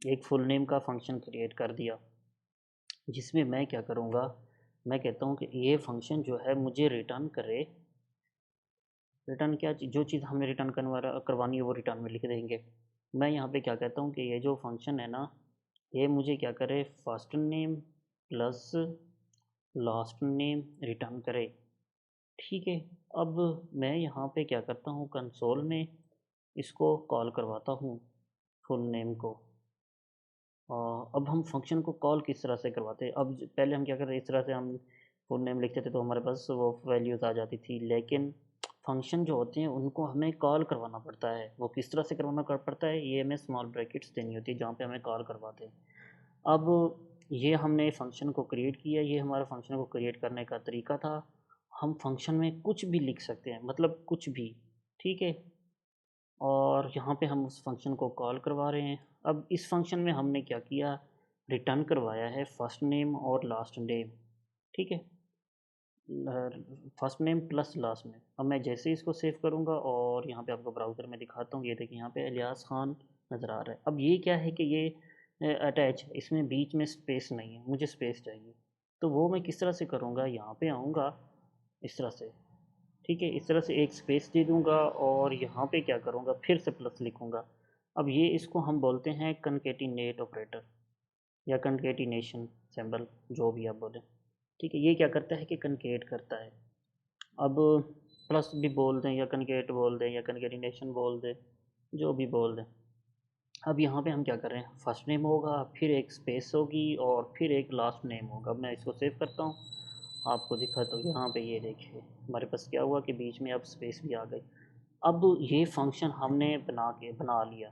एक फुल नेम का फंक्शन क्रिएट कर दिया, जिसमें मैं क्या करूँगा, मैं कहता हूँ कि ये फंक्शन जो है मुझे रिटर्न करे। रिटर्न क्या जो चीज़ हमने रिटर्न करवानी है वो रिटर्न में लिख देंगे। मैं यहाँ पे क्या कहता हूँ कि ये जो फंक्शन है ना, ये मुझे क्या करे, first name plus last name return करे, ठीक है। अब मैं यहाँ पे क्या करता हूँ, कंसोल में इसको कॉल करवाता हूँ फुल नेम को। अब हम फंक्शन को कॉल किस तरह से करवाते हैं? अब पहले हम क्या करते, इस तरह से हम फुल नेम लिखते थे तो हमारे पास वो वैल्यूज़ आ जाती थी, लेकिन फंक्शन जो होते हैं उनको हमें कॉल करवाना पड़ता है। वो किस तरह से करवाना पड़ता है, ये हमें स्मॉल ब्रैकेट्स देनी होती है जहाँ पे हमें कॉल करवाते हैं। अब ये हमने फंक्शन को क्रिएट किया, ये हमारा फंक्शन को क्रिएट करने का तरीका था। हम फंक्शन में कुछ भी लिख सकते हैं, मतलब कुछ भी, ठीक है। और यहाँ पे हम उस फंक्शन को कॉल करवा रहे हैं। अब इस फंक्शन में हमने क्या किया, रिटर्न करवाया है फर्स्ट नेम और लास्ट नेम, ठीक है, first name plus last name. अब मैं जैसे ही इसको सेव करूँगा और यहाँ पे आपको ब्राउज़र में दिखाता हूँ, ये देखिए यहाँ पे इलियास खान नज़र आ रहा है। अब ये क्या है कि ये अटैच है, इसमें बीच में स्पेस नहीं है, मुझे स्पेस चाहिए। तो वो मैं किस तरह से करूँगा, यहाँ पे आऊँगा इस तरह से, ठीक है, इस तरह से एक स्पेस दे दूँगा और यहाँ पे क्या करूँगा, फिर से प्लस लिखूँगा। अब ये इसको हम बोलते हैं कनकैटिनेट ऑपरेटर या कनकैटिनेशन सिंबल, जो भी आप बोलें, ठीक है। ये क्या करता है कि कनकेट करता है। अब प्लस भी बोल दें या कनकेट बोल दें या कनकैटिनेशन बोल दें, जो भी बोल दें। अब यहाँ पे हम क्या कर रहे हैं, फर्स्ट नेम होगा, फिर एक स्पेस होगी और फिर एक लास्ट नेम होगा। मैं इसको सेव करता हूँ, आपको दिखाता हूँ। यहाँ पे ये देखिए हमारे पास क्या हुआ कि बीच में अब स्पेस भी आ गई। अब ये फंक्शन हमने बना लिया।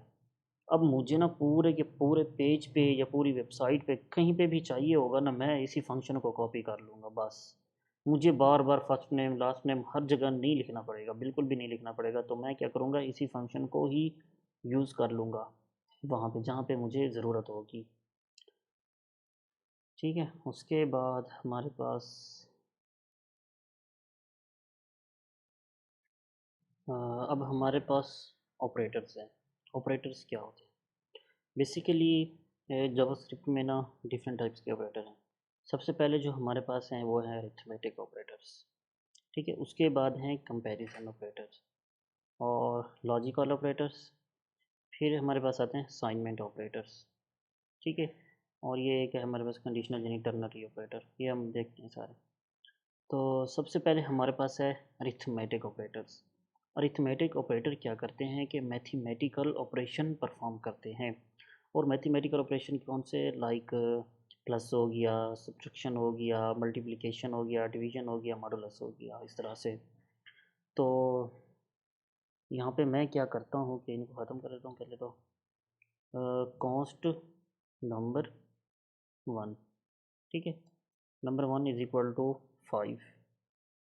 अब मुझे ना पूरे के पूरे पेज पे या पूरी वेबसाइट पे कहीं पे भी चाहिए होगा ना, मैं इसी फंक्शन को कॉपी कर लूँगा बस। मुझे बार बार फर्स्ट नेम लास्ट नेम हर जगह नहीं लिखना पड़ेगा, बिल्कुल भी नहीं लिखना पड़ेगा। तो मैं क्या करूँगा, इसी फंक्शन को ही यूज़ कर लूँगा वहाँ पे जहाँ पे मुझे ज़रूरत होगी, ठीक है। उसके बाद हमारे पास अब हमारे पास ऑपरेटर्स हैं। ऑपरेटर्स क्या होते हैं? बेसिकली जावास्क्रिप्ट में ना डिफरेंट टाइप्स के ऑपरेटर हैं। सबसे पहले जो हमारे पास हैं वो है अरिथमेटिक ऑपरेटर्स, ठीक है। उसके बाद हैं कंपैरिजन ऑपरेटर्स और लॉजिकल ऑपरेटर्स। फिर हमारे पास आते हैं असाइनमेंट ऑपरेटर्स, ठीक है। और ये एक है हमारे पास कंडीशनल यानी टर्नरी ऑपरेटर, ये हम देखते हैं सारे। तो सबसे पहले हमारे पास है अरिथमेटिक ऑपरेटर्स। अरिथमेटिक ऑपरेटर क्या करते हैं कि मैथमेटिकल ऑपरेशन परफॉर्म करते हैं। और मैथमेटिकल ऑपरेशन कौन से, लाइक प्लस हो गया, सब्ट्रैक्शन हो गया, मल्टीप्लिकेशन हो गया, डिवीजन हो गया, मॉडुलस हो गया, इस तरह से। तो यहाँ पे मैं क्या करता हूँ कि इनको ख़त्म कर देता हूँ पहले तो। कॉन्स्ट नंबर वन, ठीक है, number one is equal to 5।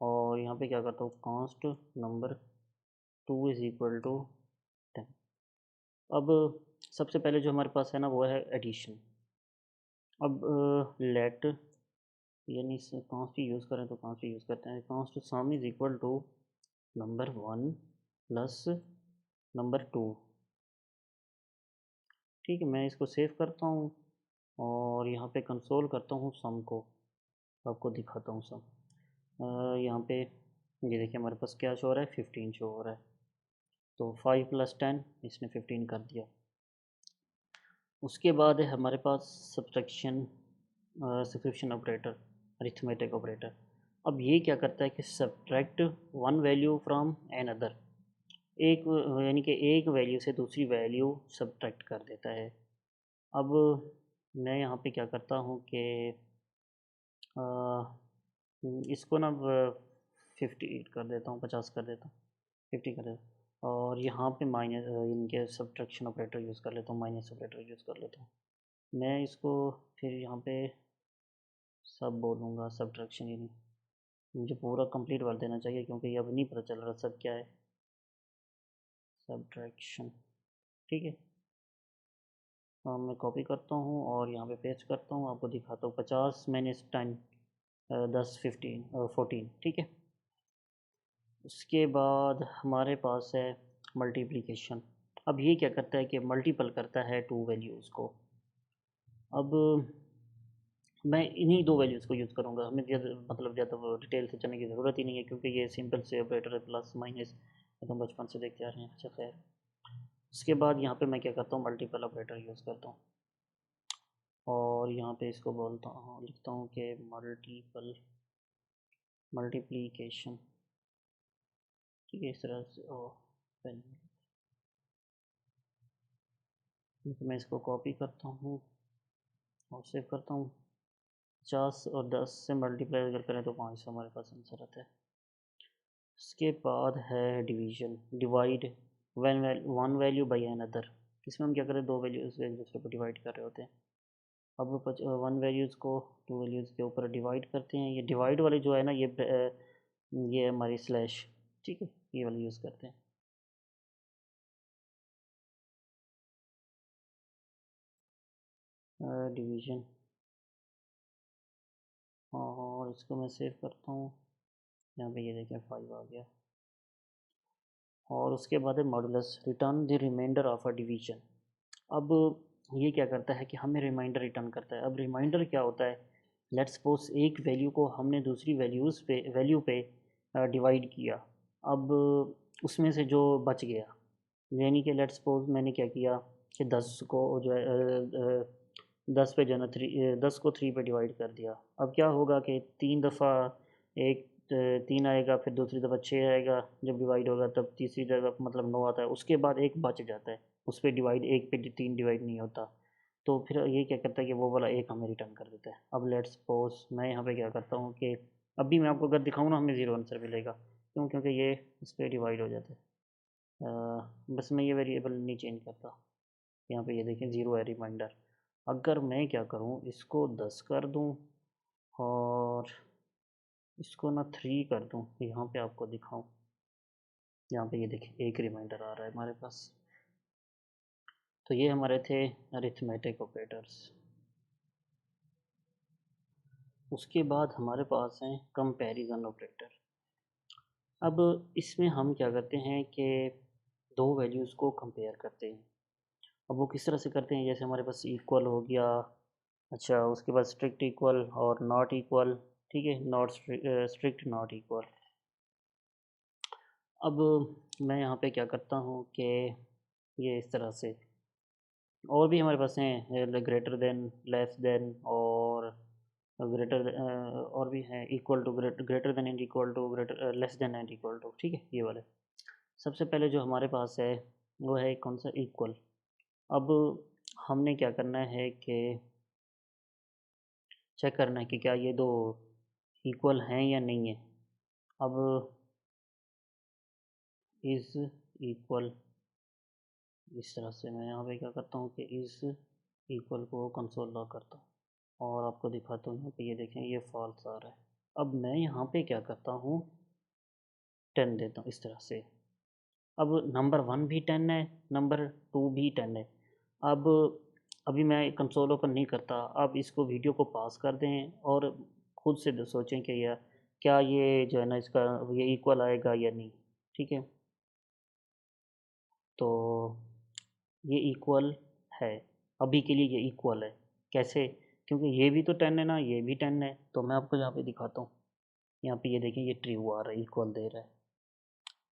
और यहाँ पे क्या करता हूँ, const number two is equal to 10। अब सबसे पहले जो हमारे पास है ना वो है एडिशन। अब लेट, यानी कॉन्स्ट यूज़ करें तो कॉन्स्ट यूज़ करते हैं, const sum is equal to number one plus number two. ठीक है, मैं इसको सेव करता हूँ और यहाँ पे कंसोल करता हूँ सम को, आपको दिखाता हूँ सम। यहाँ पे ये देखिए हमारे पास क्या शो हो रहा है, 15 शो हो रहा है। तो 5 + 10 इसने 15 कर दिया। उसके बाद है हमारे पास सब्ट्रैक्शन ऑपरेटर, अरिथमेटिक ऑपरेटर। अब ये क्या करता है कि subtract one value from another, एक यानी कि एक वैल्यू से दूसरी वैल्यू सब्ट्रैक्ट कर देता है। अब मैं यहाँ पे क्या करता हूँ कि इसको ना 50 कर देता हूँ, 50 कर देता हूँ, 50 कर देता हूँ। और यहाँ पे माइनस इनके सब्ट्रैक्शन ऑपरेटर यूज़ कर लेता हूँ, माइनस ऑपरेटर यूज़ कर लेता हूँ। मैं इसको फिर यहाँ पे सब बोलूँगा सब्ट्रैक्शन ही नहीं, मुझे पूरा कंप्लीट कर देना चाहिए क्योंकि ये अब नहीं पता चल रहा सब क्या है, सब्ट्रैक्शन। ठीक है, मैं कॉपी करता हूँ और यहाँ पे पेस्ट करता हूँ, आपको दिखाता हूँ। 50 माइनस 10, 10, 15, 14, ठीक है। उसके बाद हमारे पास है मल्टीप्लिकेशन। अब ये क्या करता है कि मल्टीपल करता है टू वैल्यूज़ को। अब मैं इन्हीं दो वैल्यूज़ को यूज़ करूँगा, हमें ज़्यादा मतलब ज़्यादा डिटेल से जाने की ज़रूरत ही नहीं है क्योंकि ये सिंपल से ऑपरेटर है, प्लस माइनस, तो हम बचपन से देखते आ रहे हैं। अच्छा खैर, उसके बाद यहाँ पे मैं क्या करता हूँ, मल्टीपल ऑपरेटर यूज़ करता हूँ और यहाँ पे इसको बोलता हूँ, लिखता हूँ कि मल्टीप्लिकेशन। ठीक है, इस तरह से। मैं इसको कॉपी करता हूँ और सेव करता हूँ। 50 और 10 से मल्टीप्लाई अगर करें तो 500 हमारे पास आंसर आता है। उसके बाद है division, divide one value by another. इसमें हम क्या करें, दो वैल्यूज़ एक दूसरे को डिवाइड कर रहे होते हैं। अब वन वैल्यूज़ को टू वैल्यूज़ के ऊपर डिवाइड करते हैं। ये डिवाइड वाले जो है ना, ये हमारी स्लैश, ठीक है, ये वाली यूज़ करते हैं। डिवीजन, और इसको मैं सेव करता हूँ। यहाँ पे ये देखें 5 आ गया। और उसके बाद है modulus, return the remainder of a division. अब ये क्या करता है कि हमें रिमाइंडर रिटर्न करता है। अब रिमाइंडर क्या होता है, लेट्स सपोज एक वैल्यू को हमने दूसरी वैल्यू पे डिवाइड किया। अब उसमें से जो बच गया, यानी कि लेट्स सपोज मैंने क्या किया कि 10 को जो है 10 पे जो है ना 10 को 3 पे डिवाइड कर दिया। अब क्या होगा कि 3 दफ़ा एक 3 आएगा, फिर दूसरी दफ़ा 6 आएगा, जब डिवाइड होगा तब तीसरी जगह मतलब 9 आता है। उसके बाद एक बच जाता है, उस पर डिवाइड, एक पे 3 डिवाइड नहीं होता। तो फिर ये क्या करता है कि वो वाला एक हमें रिटर्न कर देता है। अब लेट्स सपोज मैं यहाँ पे क्या करता हूँ कि अभी मैं आपको अगर दिखाऊँ ना, हमें ज़ीरो आंसर मिलेगा। क्यों? क्योंकि ये इस पर डिवाइड हो जाता है। बस मैं ये वेरिएबल नहीं चेंज करता। यहाँ पे ये देखें ज़ीरो है रिमाइंडर। अगर मैं क्या करूँ, इसको 10 कर दूँ और इसको ना 3 कर दूँ, यहाँ पे आपको दिखाऊँ। यहाँ पे ये देखें एक रिमाइंडर आ रहा है हमारे पास। तो ये हमारे थे अरिथमेटिक ऑपरेटर्स। उसके बाद हमारे पास हैं कंपैरिजन ऑपरेटर। अब इसमें हम क्या करते हैं कि दो वैल्यूज़ को कंपेयर करते हैं। अब वो किस तरह से करते हैं, जैसे हमारे पास इक्वल हो गया, अच्छा उसके बाद स्ट्रिक्ट इक्वल और नॉट इक्वल। ठीक है, नॉट स्ट्रिक्ट, नॉट इक्वल। अब मैं यहाँ पे क्या करता हूँ कि ये इस तरह से, और भी हमारे पास हैं ग्रेटर देन, लेस देन, और ग्रेटर, और भी हैं equal to, greater than and equal to, greater less than and equal to. ठीक है, ये वाले। सबसे पहले जो हमारे पास है वो है कौन सा, इक्वल। अब हमने क्या करना है कि चेक करना है कि क्या ये दो इक्वल हैं या नहीं है। अब इज़ इक्वल, इस तरह से मैं यहाँ पे क्या करता हूँ कि इज़ इक्वल को कंसोल लॉग करता हूँ और आपको दिखाता हूँ यहाँ पे, ये देखें ये फॉल्स आ रहा है। अब मैं यहाँ पे क्या करता हूँ, 10 देता हूँ इस तरह से। अब नंबर 1 भी 10 है, नंबर 2 भी 10 है। अब अभी मैं कंसोल ओपन नहीं करता, आप इसको वीडियो को पॉज कर दें और खुद से सोचें कि या क्या ये जो है ना इसका ये इक्वल आएगा या नहीं। ठीक है, तो ये इक्वल है, अभी के लिए ये इक्वल है। कैसे? क्योंकि ये भी तो 10 है ना, ये भी 10 है। तो मैं आपको यहाँ पे दिखाता हूँ, यहाँ पे ये देखें ये ट्रू आ रहा है, इक्वल दे रहा है।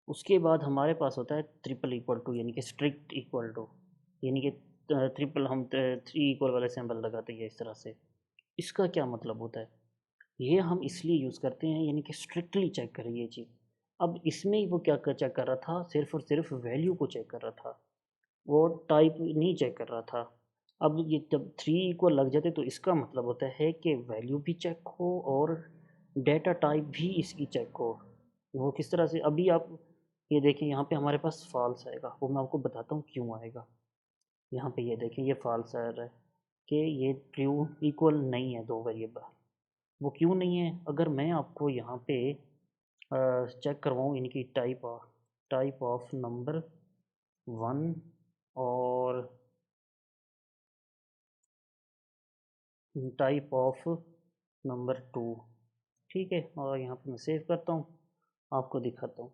उसके बाद हमारे पास होता है ट्रिपल इक्वल टू, यानी कि स्ट्रिक्ट इक्वल टू, यानी कि ट्रिपल हम 3 इक्वल वाले सिंबल लगाते हैं इस तरह से। इसका क्या मतलब होता है? ये हम इसलिए यूज़ करते हैं यानी कि स्ट्रिक्टली चेक करें ये चीज़। अब इसमें ही वो क्या चेक कर रहा था, सिर्फ और सिर्फ वैल्यू को चेक कर रहा था, वो टाइप नहीं चेक कर रहा था। अब ये जब 3 इक्वल लग जाते तो इसका मतलब होता है कि वैल्यू भी चेक हो और डेटा टाइप भी इसकी चेक हो। वो किस तरह से, अभी आप ये देखें यहाँ पे हमारे पास फॉल्स आएगा, वो मैं आपको बताता हूँ क्यों आएगा। यहाँ पे ये देखें ये फॉल्स आ रहा है कि ये ट्रू इक्वल नहीं है दो वेरिएबल। वो क्यों नहीं है? अगर मैं आपको यहाँ पे चेक करवाऊँ, यानी कि टाइप ऑफ नंबर 1 और टाइप ऑफ नंबर 2, ठीक है, और यहाँ पे मैं सेव करता हूँ, आपको दिखाता हूँ।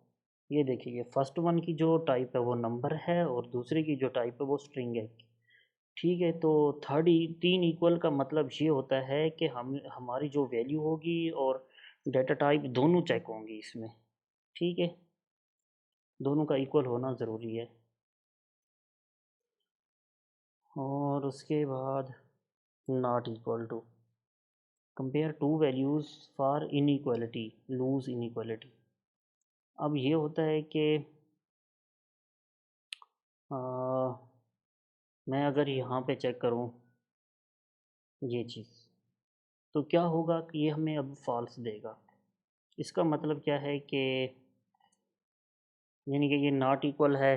ये देखिए ये फर्स्ट वन की जो टाइप है वो नंबर है और दूसरे की जो टाइप है वो स्ट्रिंग है। ठीक है, तो थर्ड 3 इक्वल का मतलब ये होता है कि हम हमारी जो वैल्यू होगी और डेटा टाइप दोनों चेक होंगी इसमें। ठीक है, दोनों का इक्वल होना ज़रूरी है। और उसके बाद not equal to, compare two values for inequality, loose inequality. अब ये होता है कि मैं अगर यहाँ पे चेक करूँ ये चीज़, तो क्या होगा कि ये हमें अब फॉल्स देगा। इसका मतलब क्या है कि यानी कि ये नॉट इक्वल है।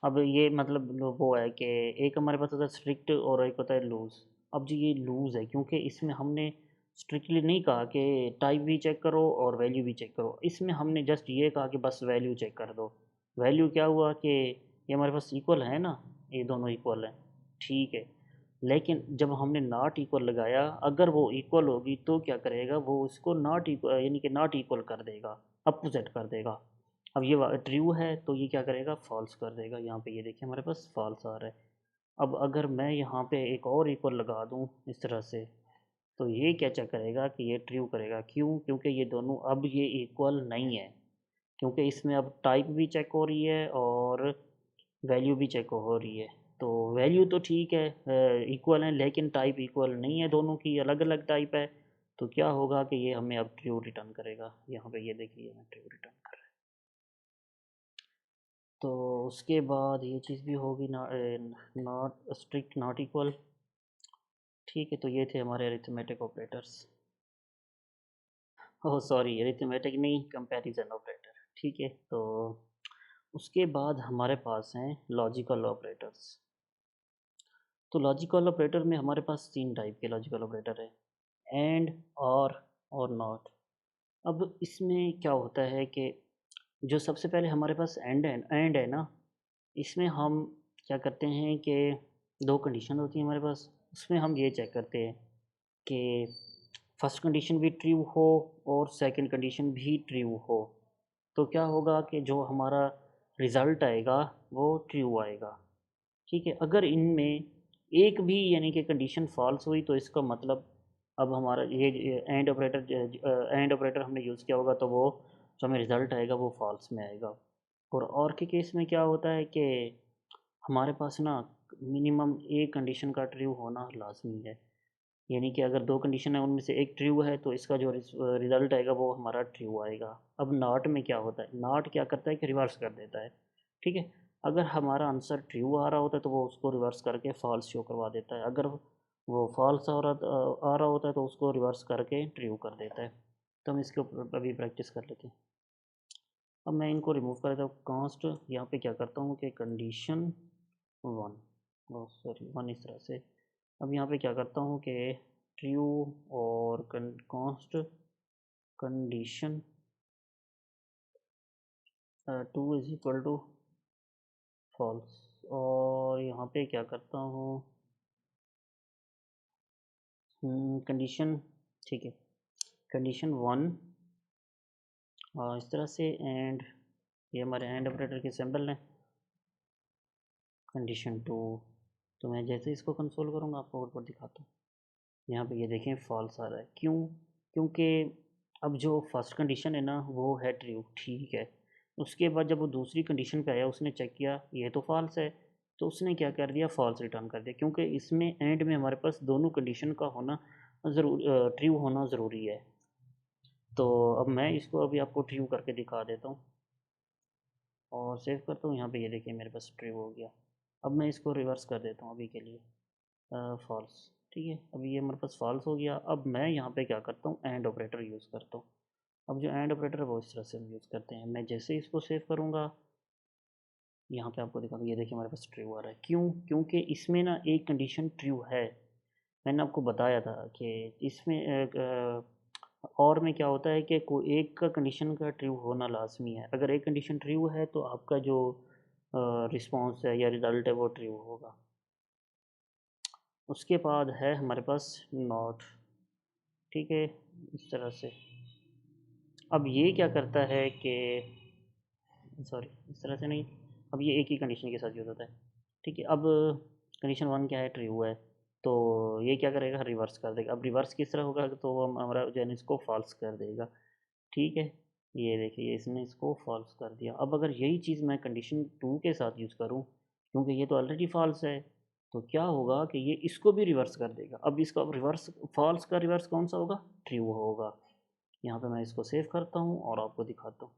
अब ये मतलब वो है कि एक हमारे पास होता है स्ट्रिक्ट और एक होता है लूज़। अब जो ये लूज़ है क्योंकि इसमें हमने स्ट्रिक्टली नहीं कहा कि टाइप भी चेक करो और वैल्यू भी चेक करो, इसमें हमने जस्ट ये कहा कि बस वैल्यू चेक कर दो। वैल्यू क्या हुआ कि ये हमारे पास इक्वल है ना, ये दोनों इक्वल हैं, ठीक है। लेकिन जब हमने नॉट इक्वल लगाया, अगर वो इक्वल होगी तो क्या करेगा, वो उसको नॉट इक्वल यानी कि नॉट इक्वल कर देगा, अपोजिट कर देगा। अब ये ट्रू है तो ये क्या करेगा, फॉल्स कर देगा। यहाँ पे ये देखिए हमारे पास फॉल्स आ रहा है। अब अगर मैं यहाँ पे एक और इक्वल लगा दूँ इस तरह से, तो ये क्या चेक करेगा कि ये ट्रू करेगा। क्यों? क्योंकि ये दोनों अब ये इक्वल नहीं है, क्योंकि इसमें अब टाइप भी चेक हो रही है और वैल्यू भी चेक हो रही है। तो वैल्यू तो ठीक है इक्वल है, लेकिन टाइप इक्वल नहीं है, दोनों की अलग अलग टाइप है। तो क्या होगा कि ये हमें अब ट्रू रिटर्न करेगा। यहाँ पे ये देखिए मैं ट्रू रिटर्न कर रहा है। तो उसके बाद ये चीज़ भी होगी ना, नॉट स्ट्रिक्ट नॉट इक्वल। ठीक है, तो ये थे हमारे arithmetic operators. Oh sorry, arithmetic नहीं, कंपैरिजन ऑपरेटर। ठीक है, तो उसके बाद हमारे पास हैं लॉजिकल ऑपरेटर्स। तो लॉजिकल ऑपरेटर में हमारे पास 3 टाइप के लॉजिकल ऑपरेटर है, एंड, और नॉट। अब इसमें क्या होता है कि जो सबसे पहले हमारे पास एंड है ना, इसमें हम क्या करते हैं कि 2 कंडीशन होती हैं हमारे पास। उसमें हम ये चेक करते हैं कि फर्स्ट कंडीशन भी ट्रू हो और सेकंड कंडीशन भी ट्रू हो। तो क्या होगा कि जो हमारा रिज़ल्ट आएगा वो ट्रू आएगा। ठीक है, अगर इनमें एक भी यानी कि कंडीशन फॉल्स हुई तो इसका मतलब अब हमारा ये एंड ऑपरेटर हमने यूज़ किया होगा तो वो जो हमें रिज़ल्ट आएगा वो फॉल्स में आएगा। और के केस में क्या होता है कि हमारे पास ना मिनिमम एक कंडीशन का ट्रू होना लाजमी है। यानी कि अगर 2 कंडीशन है उनमें से एक ट्रू है तो इसका जो रिज़ल्ट आएगा वो हमारा ट्रू आएगा। अब नॉट में क्या होता है, नॉट क्या करता है कि रिवर्स कर देता है। ठीक है, अगर हमारा आंसर ट्रू आ रहा होता है तो वो उसको रिवर्स करके फॉल्स शो करवा देता है। अगर वो फॉल्स आ रहा होता है तो उसको रिवर्स करके ट्रू कर देता है। तो हम इसके ऊपर अभी प्रैक्टिस कर लेते हैं। अब मैं इनको रिमूव कर देता हूँ। कॉन्स्ट यहाँ पे क्या करता हूँ कि कंडीशन वन, सॉरी वन इस तरह से। अब यहाँ पे क्या करता हूँ कि ट्रू और const condition two is equal to false, और यहाँ पे क्या करता हूँ कंडीशन, ठीक है, कंडीशन वन इस तरह से, एंड ये हमारे एंड ऑपरेटर के सिंबल हैं। कंडीशन टू, तो मैं जैसे इसको कंसोल करूँगा आपको ऊपर दिखाता हूँ। यहाँ पे ये देखें फॉल्स आ रहा है, क्यों? क्योंकि अब जो फर्स्ट कंडीशन है ना वो है ट्रू, ठीक है। उसके बाद जब वो दूसरी कंडीशन पे आया उसने चेक किया ये तो फॉल्स है, तो उसने क्या कर दिया, फॉल्स रिटर्न कर दिया, क्योंकि इसमें एंड में हमारे पास दोनों कंडीशन का होना ज़रूर, ट्रू होना ज़रूरी है। तो अब मैं इसको अभी आपको ट्रू करके दिखा देता हूँ और सेव करता हूँ। यहाँ पे ये देखिए मेरे पास ट्रू हो गया। अब मैं इसको रिवर्स कर देता हूँ अभी के लिए, फॉल्स, ठीक है। अभी ये मेरे पास फॉल्स हो गया। अब मैं यहाँ पे क्या करता हूँ, एंड ऑपरेटर यूज़ करता हूँ। अब जो एंड ऑपरेटर है वो इस तरह से हम यूज़ करते हैं। मैं जैसे ही इसको सेव करूँगा, यहाँ पे आपको दिखा, ये देखिए हमारे पास ट्रू आ रहा है, क्यों? क्योंकि इसमें ना एक कंडीशन ट्रू है। मैंने आपको बताया था कि इसमें और में क्या होता है कि कोई एक का कंडीशन का ट्रू होना लाजमी है। अगर एक कंडीशन ट्रू है तो आपका जो रिस्पॉन्स है या रिज़ल्ट है वो ट्रू होगा। उसके बाद है हमारे पास नॉट, ठीक है, इस तरह से। अब ये क्या करता है कि, सॉरी इस तरह से नहीं, अब ये एक ही कंडीशन के साथ यूज़ होता है, ठीक है। अब कंडीशन वन क्या है, ट्रू है, तो ये क्या करेगा, रिवर्स कर देगा। अब रिवर्स किस तरह होगा, तो वो हमारा जो है इसको फॉल्स कर देगा, ठीक है। ये देखिए इसने इसको फॉल्स कर दिया। अब अगर यही चीज़ मैं कंडीशन टू के साथ यूज़ करूँ, क्योंकि ये तो ऑलरेडी फॉल्स है, तो क्या होगा कि ये इसको भी रिवर्स कर देगा। अब इसका रिवर्स, फॉल्स का रिवर्स कौन सा होगा, ट्रू होगा। यहाँ पे मैं इसको सेव करता हूँ और आपको दिखाता हूँ।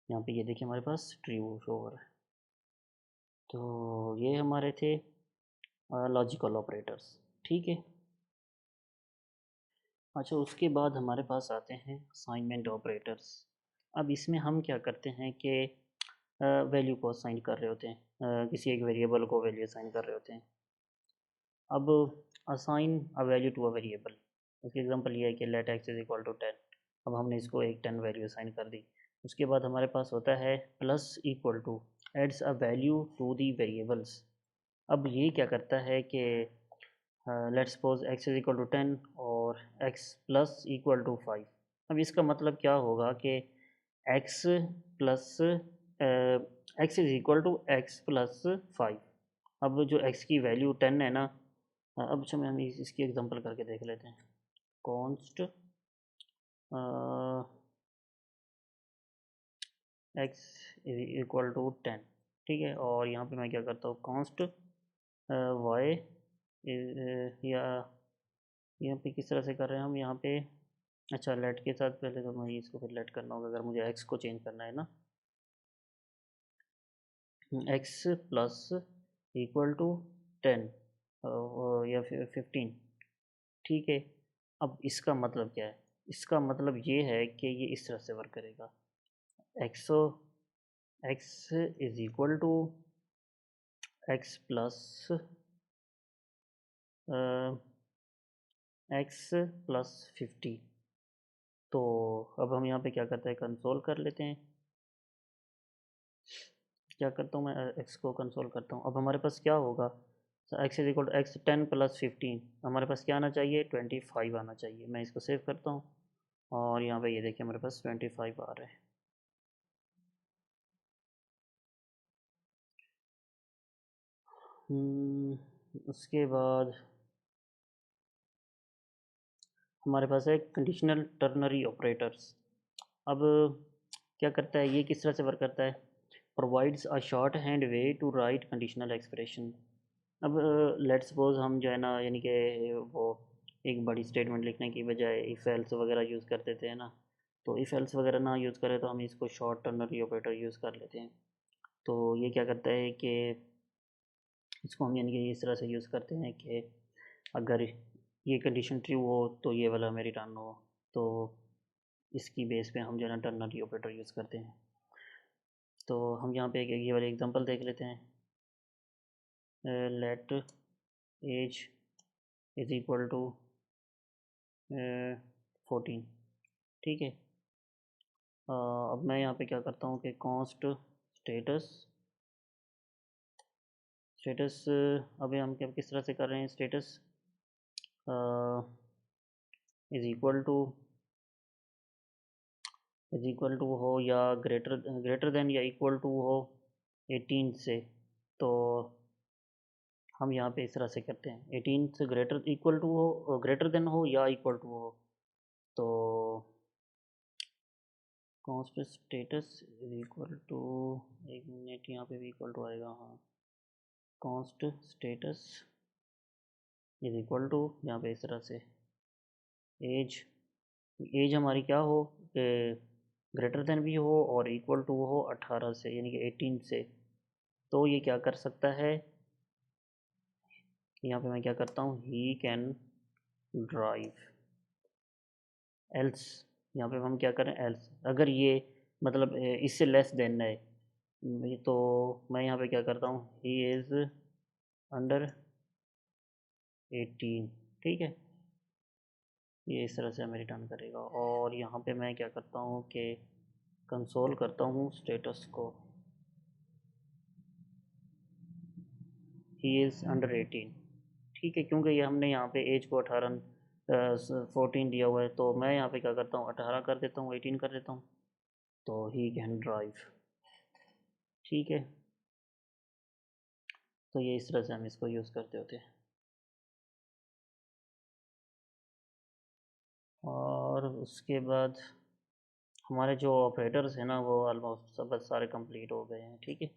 यहाँ पे ये देखिए हमारे पास ट्रू शो हो रहा है। तो ये हमारे थे लॉजिकल ऑपरेटर्स, ठीक है। अच्छा, उसके बाद हमारे पास आते हैं असाइनमेंट ऑपरेटर्स। अब इसमें हम क्या करते हैं कि वैल्यू को असाइन कर रहे होते हैं, किसी एक वेरिएबल को वैल्यू असाइन कर रहे होते हैं। अब assign a value to a variable, उसकी एग्जांपल ये है कि let x is equal to 10। अब हमने इसको एक 10 वैल्यू असाइन कर दी। उसके बाद हमारे पास होता है plus equal to adds a value to the variables. अब ये क्या करता है कि let's suppose x is equal to 10 और एक्स प्लस इक्वल टू 5। अब इसका मतलब क्या होगा कि x plus x is equal to x plus 5। अब जो एक्स की वैल्यू 10 है ना, अब चलो हम इसकी एग्जांपल करके देख लेते हैं। Const x is equal to 10, ठीक है। और यहाँ पे मैं क्या करता हूँ, कॉन्स्ट वाई, या यहाँ पे किस तरह से कर रहे हैं हम यहाँ पे, अच्छा लेट के साथ पहले तो मुझे इसको फिर लेट करना होगा अगर मुझे एक्स को चेंज करना है ना। एक्स प्लस इक्वल टू 10 या फिर 15, ठीक है। अब इसका मतलब क्या है, इसका मतलब ये है कि ये इस तरह से वर्क करेगा। X x is equal to x plus x plus 50। तो अब हम यहाँ पे क्या करते हैं, कंसोल कर लेते हैं। क्या करता हूँ मैं, एक्स को कंसोल करता हूँ। अब हमारे पास क्या होगा, x is equal to x 10 plus 15, हमारे पास क्या आना चाहिए, 25 आना चाहिए। मैं इसको सेव करता हूँ और यहाँ पे ये देखिए हमारे पास 25 आ रहा है। उसके बाद हमारे पास है कंडीशनल टर्नरी ऑपरेटर्स। अब क्या करता है, ये किस तरह से वर्क करता है, provides a shorthand way to write conditional expression. अब लेट्स सपोज हम जो है ना, यानी कि वो एक बड़ी स्टेटमेंट लिखने की बजाय इफ़ एल्स वगैरह यूज़ कर देते हैं ना, तो इफ़ एल्स वगैरह ना यूज़ करें तो हम इसको शॉर्ट टर्नरी ऑपरेटर यूज़ कर लेते हैं। तो ये क्या करता है कि इसको हम यानी कि इस तरह से यूज़ करते हैं कि अगर ये कंडीशन ट्रू हो तो ये वाला हमें रिटर्न हो। तो इसकी बेस पे हम जो है ना टर्नरी ऑपरेटर यूज़ करते हैं। तो हम यहाँ पे एक ये वाले एग्जांपल देख लेते हैं। Let age is equal to 14। ठीक है। अब मैं यहाँ पे क्या करता हूँ कि कॉन्स्ट स्टेटस स्टेटस अभी हम क्या किस तरह से कर रहे हैं, स्टेटस इज़ इक्वल टू हो या ग्रेटर देन या इक्वल टू हो 18 से। तो हम यहाँ पे इस तरह से करते हैं, 18 से ग्रेटर इक्वल टू हो, ग्रेटर देन हो या इक्वल टू हो। तो const status is equal to, एक मिनट, यहाँ पे भी इक्वल टू आएगा, हाँ। Const status is equal to, यहाँ पे इस तरह से एज एज हमारी क्या हो कि ग्रेटर देन भी हो और इक्वल टू हो 18 से, यानी कि 18 से। तो ये क्या कर सकता है, यहाँ पे मैं क्या करता हूँ, ही कैन ड्राइव एल्स। यहाँ पे हम क्या करें, एल्स, अगर ये मतलब इससे लेस देन है, तो मैं यहाँ पे क्या करता हूँ, ही इज़ अंडर 18। ठीक है, ये इस तरह से हमें रिटर्न करेगा। और यहाँ पे मैं क्या करता हूँ कि कंसोल करता हूँ स्टेटस को, ही इज़ अंडर 18। ठीक है, क्योंकि ये हमने यहाँ पे एज को 18 14 दिया हुआ है, तो मैं यहाँ पे क्या करता हूँ, 18 कर देता हूँ, 18 कर देता हूँ। तो ही कैन ड्राइव। ठीक है, तो ये इस तरह से हम इसको यूज़ करते होते हैं। और उसके बाद हमारे जो ऑपरेटर्स हैं ना, वो ऑलमोस्ट सब सारे कंप्लीट हो गए हैं। ठीक है।